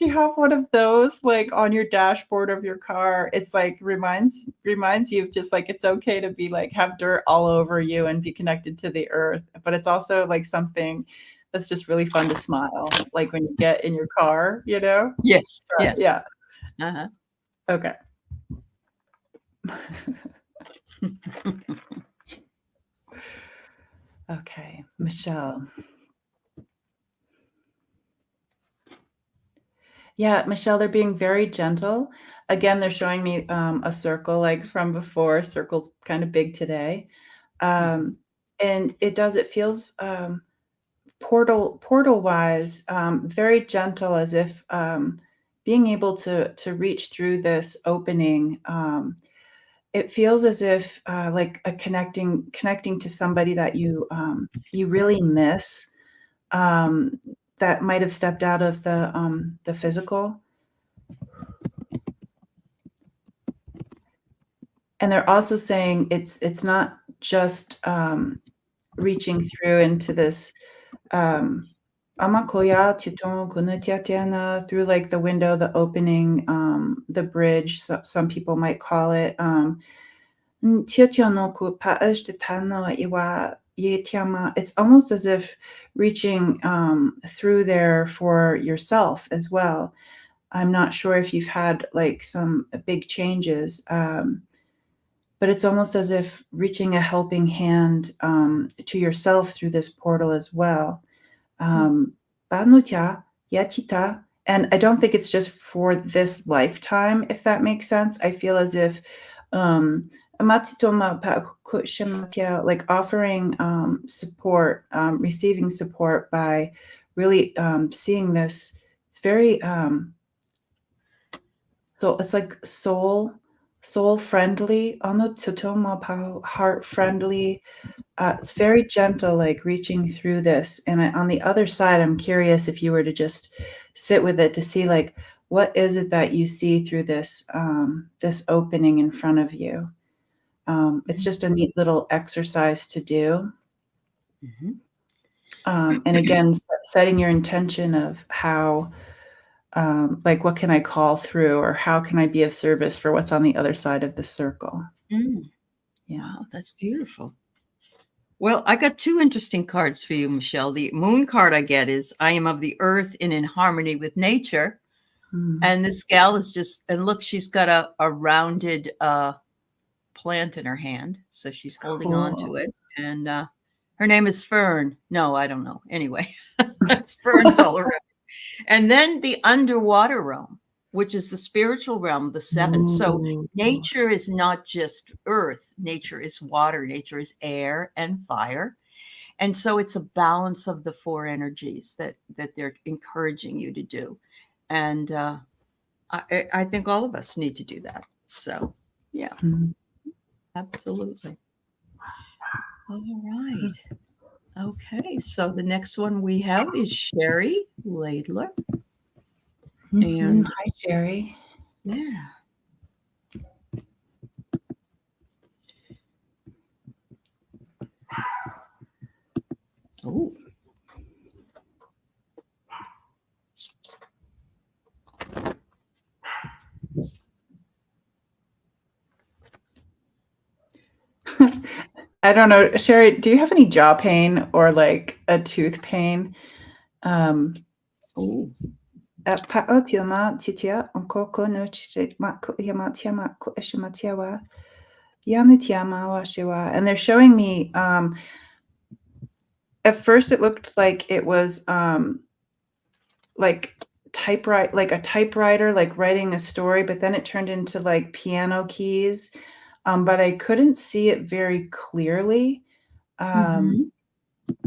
you have one of those like on your dashboard of your car, it's like reminds you of just like it's okay to be like have dirt all over you and be connected to the earth. But it's also like something that's just really fun to smile, like when you get in your car, you know? Yes. So, Yes. yeah. Uh-huh. Okay. Okay, Michelle. Yeah, Michelle, they're being very gentle. Again, they're showing me a circle like from before. Circle's kind of big today. Mhm. And it feels portal wise, very gentle, as if being able to reach through this opening. It feels as if like a connecting to somebody that you really miss, um, that might have stepped out of the physical. And they're also saying it's not just reaching through into this amakoya tuton kunutiatiana, through like the window, the opening, the bridge, some people might call it. It's almost as if reaching through there for yourself as well. I'm not sure if you've had like some big changes, but it's almost as if reaching a helping hand to yourself through this portal as well. Banutia, yatita. And I don't think it's just for this lifetime, if that makes sense. I feel as if amatitoma pakushamatia, like offering support, receiving support by really seeing this. It's very so it's like soul friendly, heart friendly. It's very gentle, like reaching through this. And on the other side, I'm curious if you were to just sit with it to see like what is it that you see through this this opening in front of you. It's just a neat little exercise to do. Mhm. And again, setting your intention of how, like, what can I call through, or how can I be of service for what's on the other side of the circle? Mm. Yeah. Wow, that's beautiful. Well, I got two interesting cards for you, Michelle. The moon card I get is I am of the earth and in harmony with nature. Mm. And this gal is just, and look, she's got a rounded plant in her hand. So she's holding on Cool. to it. And her name is Fern. No, I don't know. Anyway, it's ferns all around. And then the underwater realm, which is the spiritual realm, the seventh. So Ooh. nature is not just earth, nature is water, nature is air and fire. And so it's a balance of the four energies that they're encouraging you to do. And I think all of us need to do that. So yeah, Mhm. absolutely. All right. Okay. So the next one we have is Sherry Laidler. Mhm. And Hi, Sherry. yeah. Oh. I don't know, Sherry, do you have any jaw pain or like a tooth pain? Um, Oh. Pa'otioma titia onkoko no chiche mako yamatia ko ishimatiawa yanitiama washiwa. And they're showing me at first it looked like it was like like a typewriter, like writing a story, but then it turned into like piano keys. But I couldn't see it very clearly. Um, Mhm.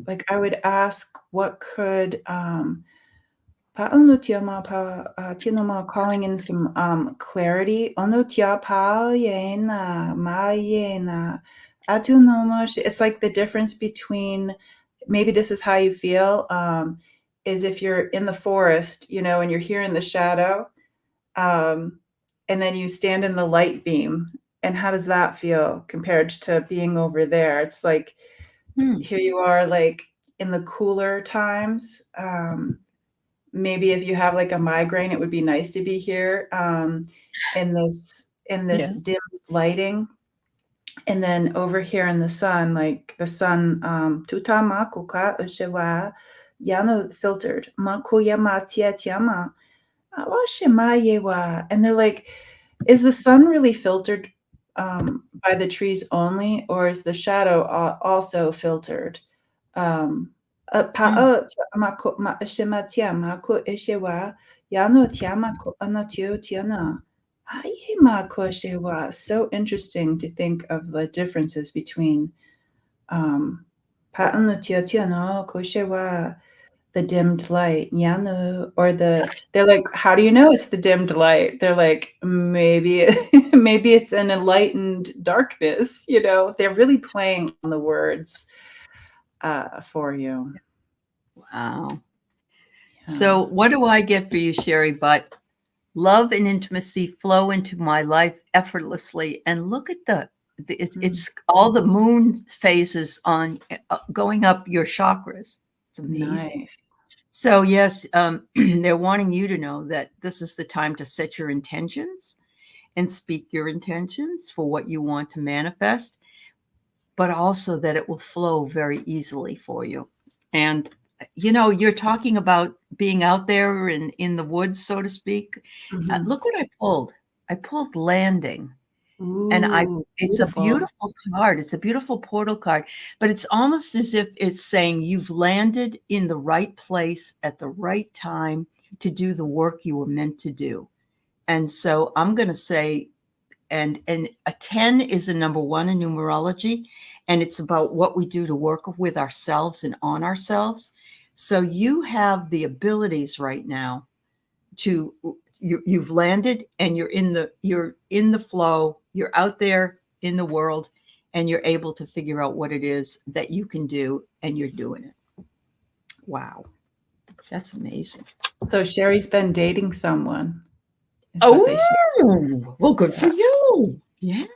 like I would ask what could Paano tiama pa tinoma calling in some clarity. Ono tia pa yena ma yena atunomosh. It's like the difference between, maybe this is how you feel, is if you're in the forest, you know, and you're here in the shadow, and then you stand in the light beam. And how does that feel compared to being over there? It's like, here you are, like in the cooler times. Maybe if you have like a migraine, it would be nice to be here, in this dim lighting. And then over here in the sun, like the sun, tuta makuka ushewa yano filtered makuya matia tiama awashemayewa. And they're like, is the sun really filtered by the trees only, or is the shadow also filtered? Pa'a mako ma'ashematia mako eshewa yano tiamako anatio tiana. Mako eshewa. So interesting to think of the differences between pa'anatio tiana koshewa, the dimmed light, yano, or they're like, how do you know it's the dimmed light? They're like, maybe maybe it's an enlightened darkness, you know. They're really playing on the words for you. Wow. Yeah. So what do I get for you, Sherry? But love and intimacy flow into my life effortlessly. And look at it's all the moon phases on going up your chakras. It's amazing. Nice. So yes, they're wanting you to know that this is the time to set your intentions and speak your intentions for what you want to manifest, but also that it will flow very easily for you. And you know, you're talking about being out there in the woods, so to speak. Look what I pulled. I pulled landing. Ooh, and it's beautiful. A beautiful card. It's a beautiful portal card, but it's almost as if it's saying you've landed in the right place at the right time to do the work you were meant to do. And so I'm going to say, and a 10 is a number 1 in numerology, and it's about what we do to work with ourselves and on ourselves. So you have the abilities right now to you've landed, and you're in the flow, you're out there in the world, and you're able to figure out what it is that you can do, and you're doing it. Wow. That's amazing. So Sherry's been dating someone. Oh, well, good for you. Yeah.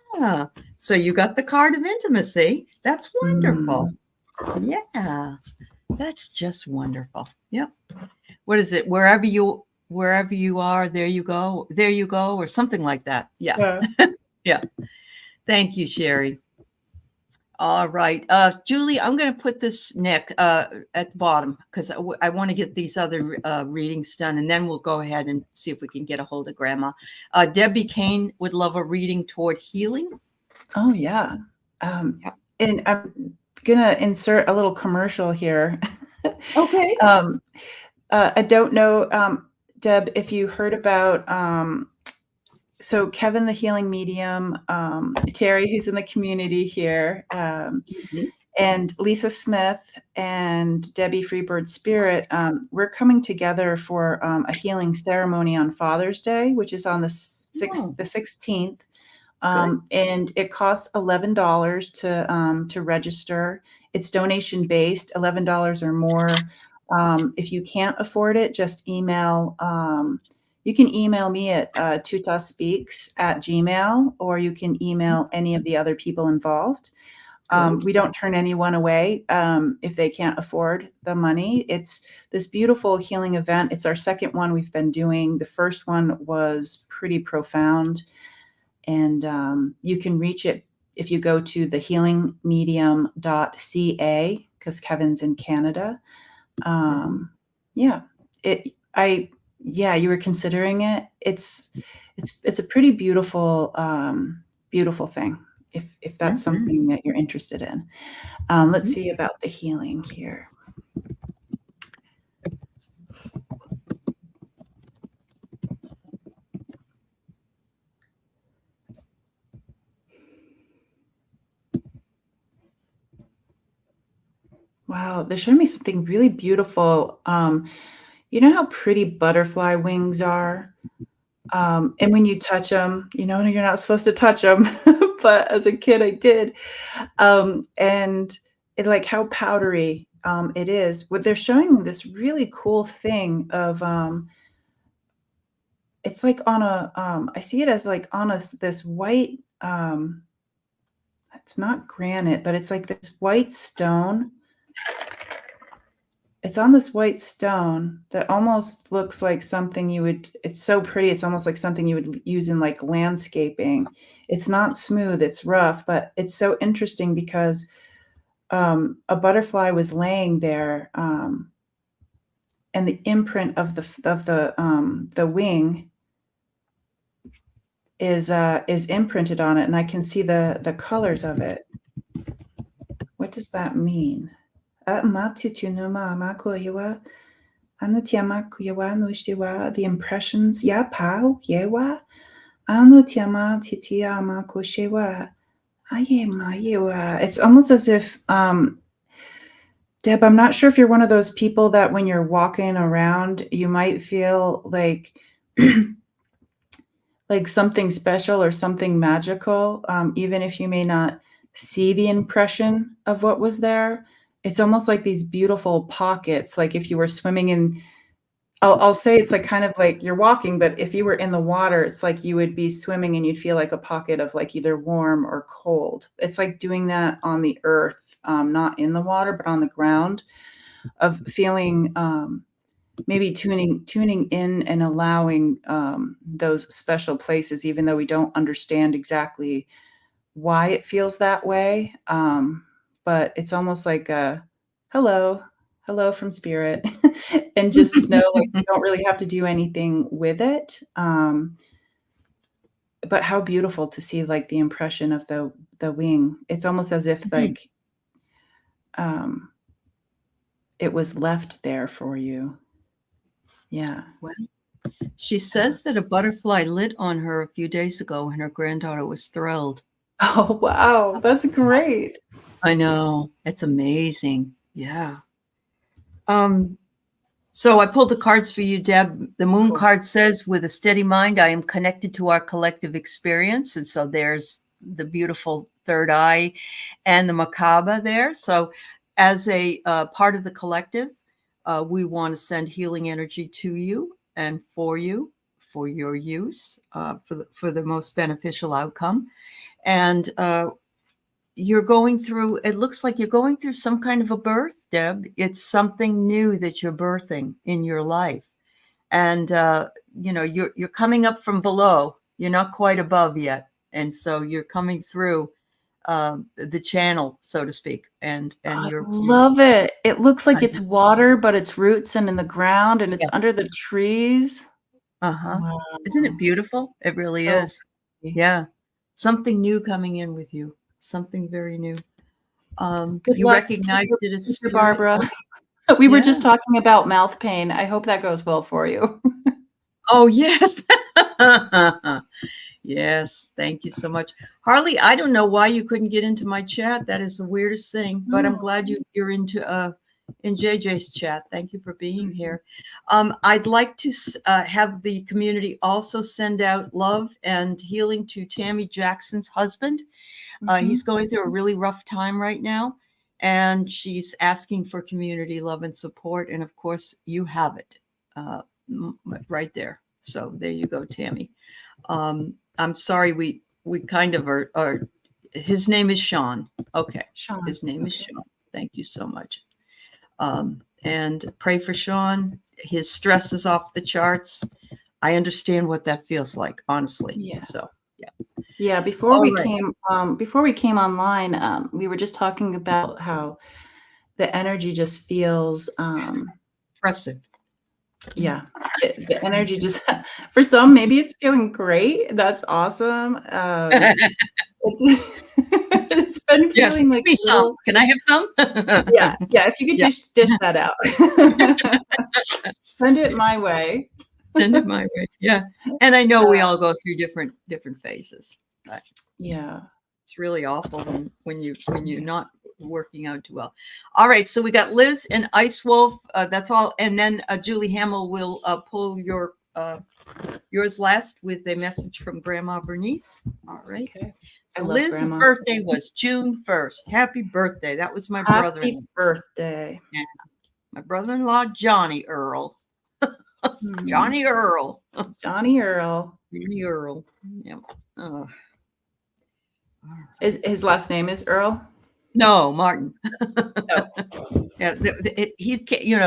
So you got the card of intimacy. That's wonderful. Yeah. That's just wonderful. Yep. What is it? Wherever you are, there you go, or something like that. Yeah. Yeah. Thank you, Sherry. All right. Julie, I'm going to put this Nick at the bottom because I want to get these other readings done, and then we'll go ahead and see if we can get a hold of Grandma. Debbie Kane would love a reading toward healing. Oh, yeah. And I'm going to insert a little commercial here. Okay. I don't know, Deb, if you heard about so Kevin, the healing medium, Terry, who's in the community here, and Lisa Smith and Debbie Freebird Spirit, we're coming together for a healing ceremony on Father's Day, which is on the 16th. And it costs $11 to register. It's donation based, $11 or more. If you can't afford it, just email. You can email me at tutahspeaks@gmail, or you can email any of the other people involved. We don't turn anyone away if they can't afford the money. It's this beautiful healing event. It's our second one we've been doing. The first one was pretty profound. And you can reach it if you go to thehealingmedium.ca, because Kevin's in Canada. You were considering it. It's a pretty beautiful beautiful thing if that's something that you're interested in. Let's see about the healing here. Wow, they're showing me something really beautiful. You know how pretty butterfly wings are? And when you touch them, you know, you're not supposed to touch them, but as a kid, I did. And it like how powdery it is. What they're showing this really cool thing of it's like on a I see it as like on a this white it's not granite, but it's like this white stone. It's on this white stone that almost looks like something you would it's so pretty, it's almost like something you would use in, like, landscaping. It's not smooth, it's rough, but it's so interesting because, a butterfly was laying there, and the imprint of the wing is imprinted on it, and I can see the colors of it. What does that mean? The impressions. Yeah, pow, yewa. It's almost as if, Deb, I'm not sure if you're one of those people that when you're walking around, you might feel like like something special or something magical, even if you may not see the impression of what was there. It's almost like these beautiful pockets, like if you were swimming in I'll say it's like kind of like you're walking, but if you were in the water, it's like you would be swimming and you'd feel like a pocket of like either warm or cold. It's like doing that on the earth, not in the water, but on the ground, of feeling maybe tuning in and allowing those special places, even though we don't understand exactly why it feels that way. But it's almost like a hello, hello from spirit, and just know like you don't really have to do anything with it. But how beautiful to see like the impression of the wing. It's almost as if like um, it was left there for you. Yeah. Well, she says that a butterfly lit on her a few days ago and her granddaughter was thrilled. Oh, wow. That's great. I know. It's amazing. Yeah. So I pulled the cards for you, Deb. The moon card says, with a steady mind, I am connected to our collective experience. And so there's the beautiful third eye and the macabre there. So as a part of the collective, we want to send healing energy to you and for your use, for the most beneficial outcome. And you're going through, it looks like you're going through some kind of a birth, Deb. It's something new that you're birthing in your life. And, you're coming up from below. You're not quite above yet. And so you're coming through the channel, so to speak. And I you're love it. It looks like it's water, but it's roots and in the ground and it's yes. under the trees. Uh-huh. Wow. Isn't it beautiful? It really So is. pretty. Yeah. Something new coming in with you. Something very new. Good You luck, recognized it as Sister spirit. Barbara. We were Yeah. just talking about mouth pain. I hope that goes well for you. Oh, yes. Yes. Thank you so much. Harley, I don't know why you couldn't get into my chat. That is the weirdest thing, but I'm glad you're in JJ's chat. Thank you for being here. I'd like to have the community also send out love and healing to Tammy Jackson's husband. He's going through a really rough time right now, and she's asking for community love and support. And of course, you have it right there. So there you go, Tammy. I'm sorry, we kind of are. His name is Sean. Okay, Sean. his name is Sean. Thank you so much. And pray for Sean. His stress is off the charts. I understand what that feels like, honestly. Yeah. So yeah. Yeah, before we came online, we were just talking about how the energy just feels Impressive. yeah, the energy just for some, maybe it's feeling great. That's awesome. It's it's been Yes, feeling give like me a some. little Can I have some? yeah, if you could Yeah. dish that out. Send it my way. Send it my way. Yeah. And I know we all go through different phases. But Yeah. it's really awful when you're not working out too well. All right, so we got Liz and Ice Wolf. That's all, and then Julie Hamill will pull yours last with a message from Grandma Bernice. All right. Okay. So Liz's birthday was June 1st. Happy birthday! That was my brother. Happy birthday. Yeah, my brother-in-law Johnny Earl. Johnny Earl. Johnny Earl. Johnny Earl. Yeah. His last name is Earl? No, Martin. No. Yeah, in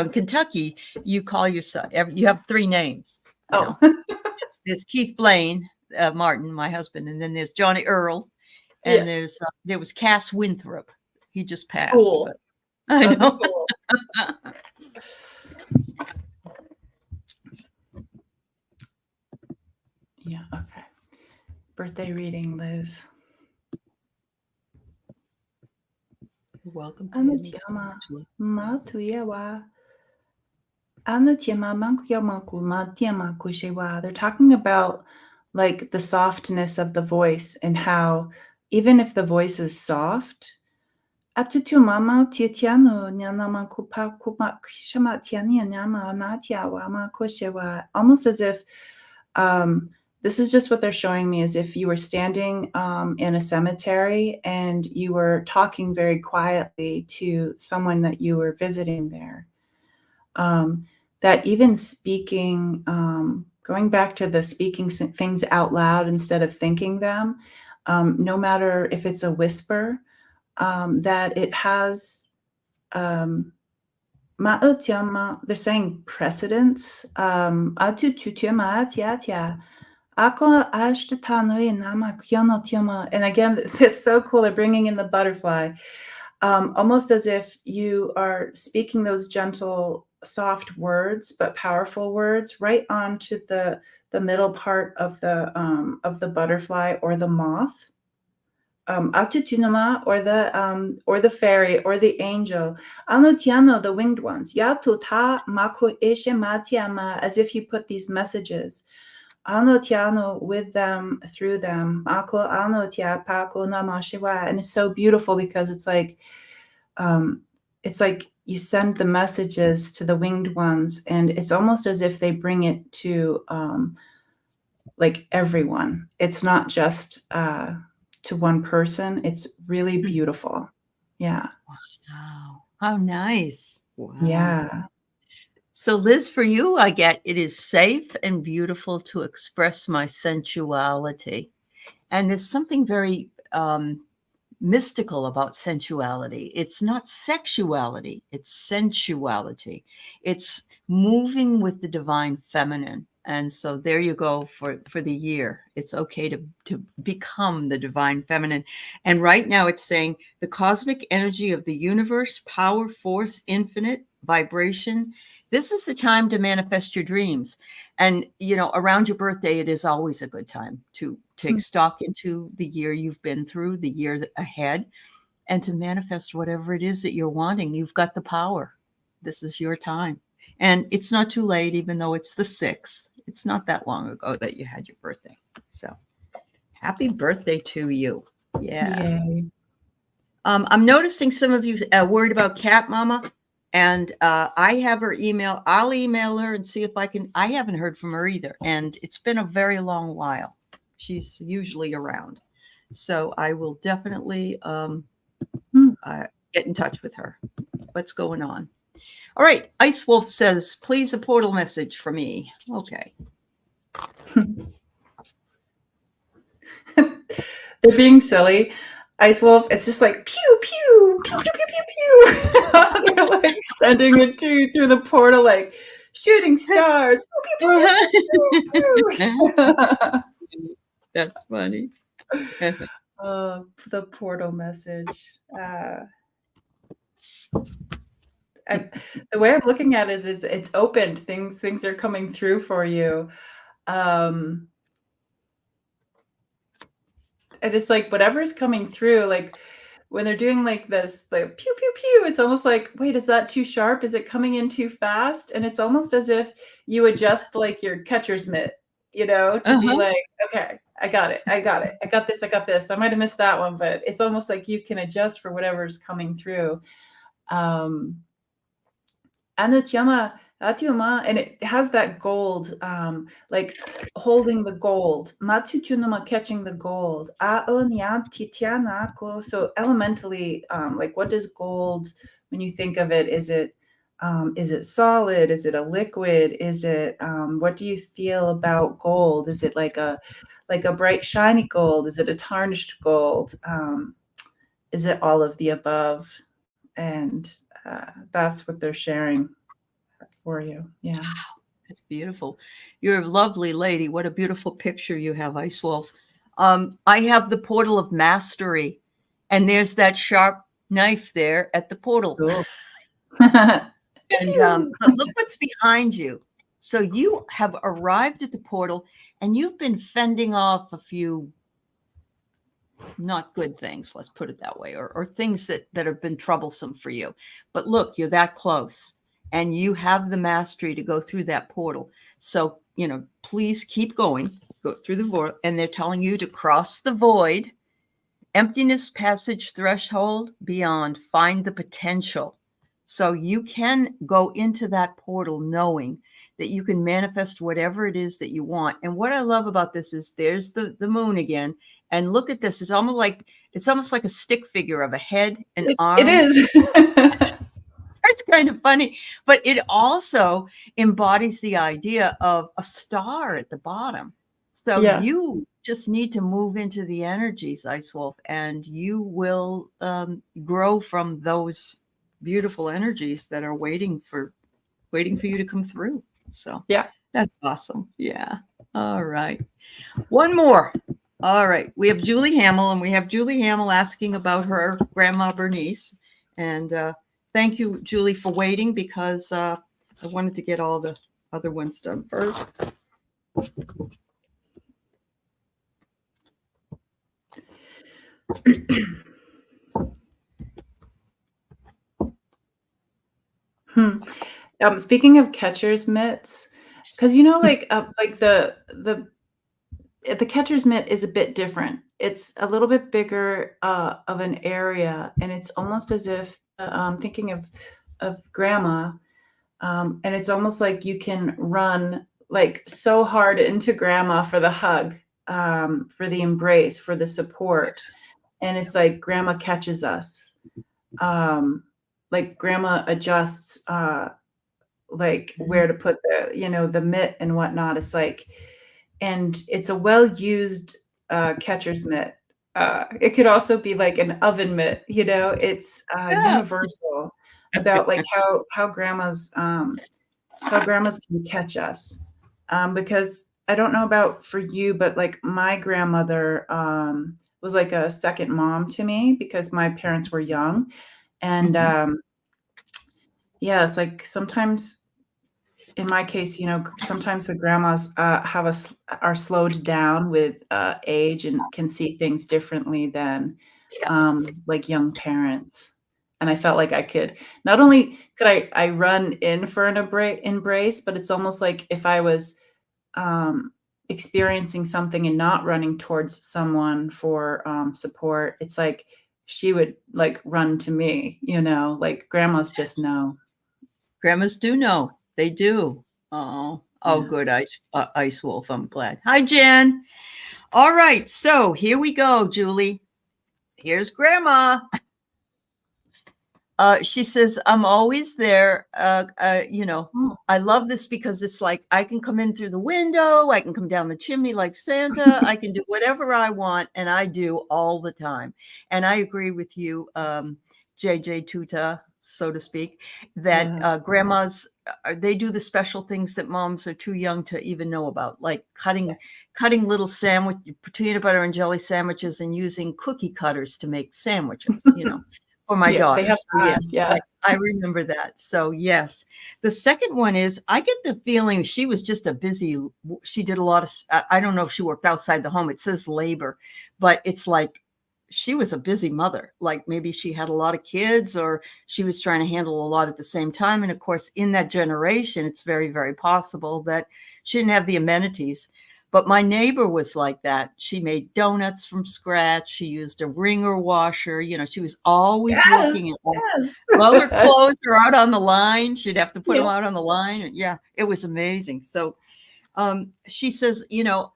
Kentucky, you call yourself. You have 3 names. Oh, there's Keith Blaine, Martin, my husband, and then there's Johnny Earl, and there was Cass Winthrop. He just passed. Cool. I know. Cool. Yeah. Okay. Birthday reading, Liz. You're welcome. They're talking about like the softness of the voice and how even if the voice is soft, almost as if this is just what they're showing me, as if you were standing in a cemetery and you were talking very quietly to someone that you were visiting there. That even speaking, going back to the speaking things out loud instead of thinking them, no matter if it's a whisper, that it has, they're saying precedence. And again, it's so cool. They're bringing in the butterfly, almost as if you are speaking those gentle, soft words, but powerful words right onto the middle part of the butterfly or the moth, or the fairy or the angel, the winged ones, as if you put these messages with them, through them, and it's so beautiful because it's like you send the messages to the winged ones, and it's almost as if they bring it to like everyone. It's not just to one person. It's really beautiful. Yeah. Wow. How nice. Wow. Yeah. So Liz, for you, I get it is safe and beautiful to express my sensuality. And there's something very mystical about sensuality. It's not sexuality, it's sensuality. It's moving with the divine feminine. And so there you go for the year. It's okay to become the divine feminine. And right now it's saying the cosmic energy of the universe, power, force, infinite, vibration. This is the time to manifest your dreams. And, around your birthday, it is always a good time to take stock into the year you've been through, the year ahead, and to manifest whatever it is that you're wanting. You've got the power. This is your time. And it's not too late, even though it's the 6th. It's not that long ago that you had your birthday. So happy birthday to you. Yeah. Yay. I'm noticing some of you are worried about Cat Mama. And I have her email. I'll email her and see if I can. I haven't heard from her either. And it's been a very long while. She's usually around. So I will definitely get in touch with her. What's going on? All right. Ice Wolf says, please a portal message for me. Okay. They're being silly. Ice Wolf, it's just like pew, pew, pew, pew, pew, pew, pew. They're like sending it to you through the portal, like shooting stars. Pew, pew, pew, pew, pew. That's funny. The portal message. The way I'm looking at it is it's opened. Things are coming through for you. And it's like whatever's coming through, like when they're doing like this, like pew, pew, pew, it's almost like, wait, is that too sharp? Is it coming in too fast? And it's almost as if you adjust like your catcher's mitt, to be like, okay, I got it. I got it. I got this. I got this. I might have missed that one, but it's almost like you can adjust for whatever's coming through. Anutiyama, Atiyama, and it has that gold, like holding the gold. Matutunuma, catching the gold. Aonyatitianako. So elementally, like what does gold, when you think of it, is it solid? Is it a liquid? Is it what do you feel about gold? Is it like a bright shiny gold? Is it a tarnished gold? Is it all of the above? And that's what they're sharing for you. Yeah. That's beautiful. You're a lovely lady. What a beautiful picture you have, Ice Wolf. I have the portal of mastery, and there's that sharp knife there at the portal. Cool. And but look what's behind you. So you have arrived at the portal, and you've been fending off a few not good things, let's put it that way, or things that have been troublesome for you. But look, you're that close, and you have the mastery to go through that portal. So, please keep going, go through the void. And they're telling you to cross the void, emptiness, passage, threshold, beyond, find the potential. So you can go into that portal knowing that you can manifest whatever it is that you want. And what I love about this is there's the moon again. And look at this. It's almost like a stick figure of a head and arms. It is. It's kind of funny, but it also embodies the idea of a star at the bottom. So you just need to move into the energies, Ice Wolf, and you will grow from those beautiful energies that are waiting for you to come through. So that's awesome. Yeah. All right. One more. All right. We have Julie Hamill, and we have Julie Hamill asking about her grandma Bernice. And thank you, Julie, for waiting, because I wanted to get all the other ones done first. Speaking of catcher's mitts, because like the catcher's mitt is a bit different. It's a little bit bigger of an area, and it's almost as if thinking of grandma, and it's almost like you can run like so hard into grandma for the hug, for the embrace, for the support, and it's like grandma catches us, like grandma adjusts like where to put the mitt and whatnot. It's like, and it's a well-used catcher's mitt. It could also be like an oven mitt, it's universal about like how grandmas can catch us. Because I don't know about for you, but like my grandmother was like a second mom to me, because my parents were young. And it's like sometimes, in my case, sometimes the grandmas are slowed down with age and can see things differently than like young parents. And I felt like I could, not only could I run in for an embrace, but it's almost like if I was experiencing something and not running towards someone for support, it's like she would like run to me, like grandmas just know. Grandmas do know. They do. Good, Ice Wolf. I'm glad. Hi, Jen. All right, so here we go, Julie. Here's grandma. She says, I'm always there. I love this because it's like I can come in through the window. I can come down the chimney like Santa. I can do whatever I want, and I do all the time. And I agree with you, JJ Tutah, so to speak, that grandmas, they do the special things that moms are too young to even know about, like cutting little peanut butter and jelly sandwiches and using cookie cutters to make sandwiches, for my daughter. They have I remember that. So yes. The second one is, I get the feeling she was just she did a lot of, I don't know if she worked outside the home. It says labor, but it's like, she was a busy mother. Like maybe she had a lot of kids, or she was trying to handle a lot at the same time. And of course, in that generation, it's very, very possible that she didn't have the amenities. But my neighbor was like that. She made donuts from scratch. She used a wringer washer. You know, she was always looking at them. Yes. While her clothes are out on the line, she'd have to put them Yeah. out on the line. And yeah, it was amazing. So she says, you know,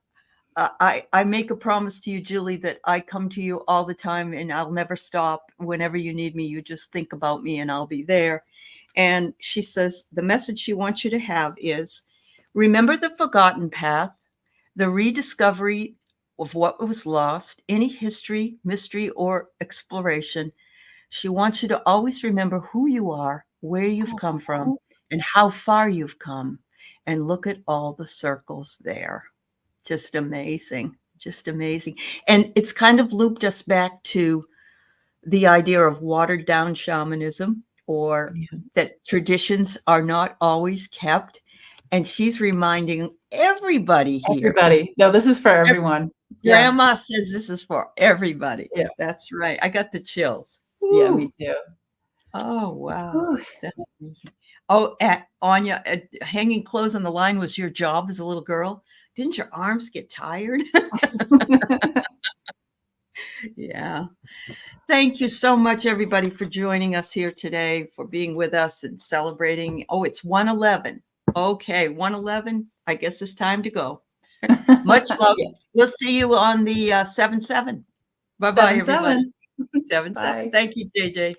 I make a promise to you, Julie, that I come to you all the time and I'll never stop. Whenever you need me, you just think about me and I'll be there. And she says, the message she wants you to have is, remember the forgotten path, the rediscovery of what was lost, any history, mystery, or exploration. She wants you to always remember who you are, where you've come from, and how far you've come. And look at all the circles there. Just amazing. Just amazing. And it's kind of looped us back to the idea of watered down shamanism, or that traditions are not always kept. And she's reminding everybody here. Everybody. No, this is for everyone. Grandma says this is for everybody. Yeah. That's right. I got the chills. Yeah, me too. Oh, wow. That's amazing. Oh, Anya, hanging clothes on the line was your job as a little girl. Didn't your arms get tired? Yeah. Thank you so much, everybody, for joining us here today, for being with us and celebrating. Oh, it's 1:11. Okay, 1:11. I guess it's time to go. Much love. Yes. We'll see you on the 7/7. Bye-bye, everybody. 7/7. Thank you, JJ.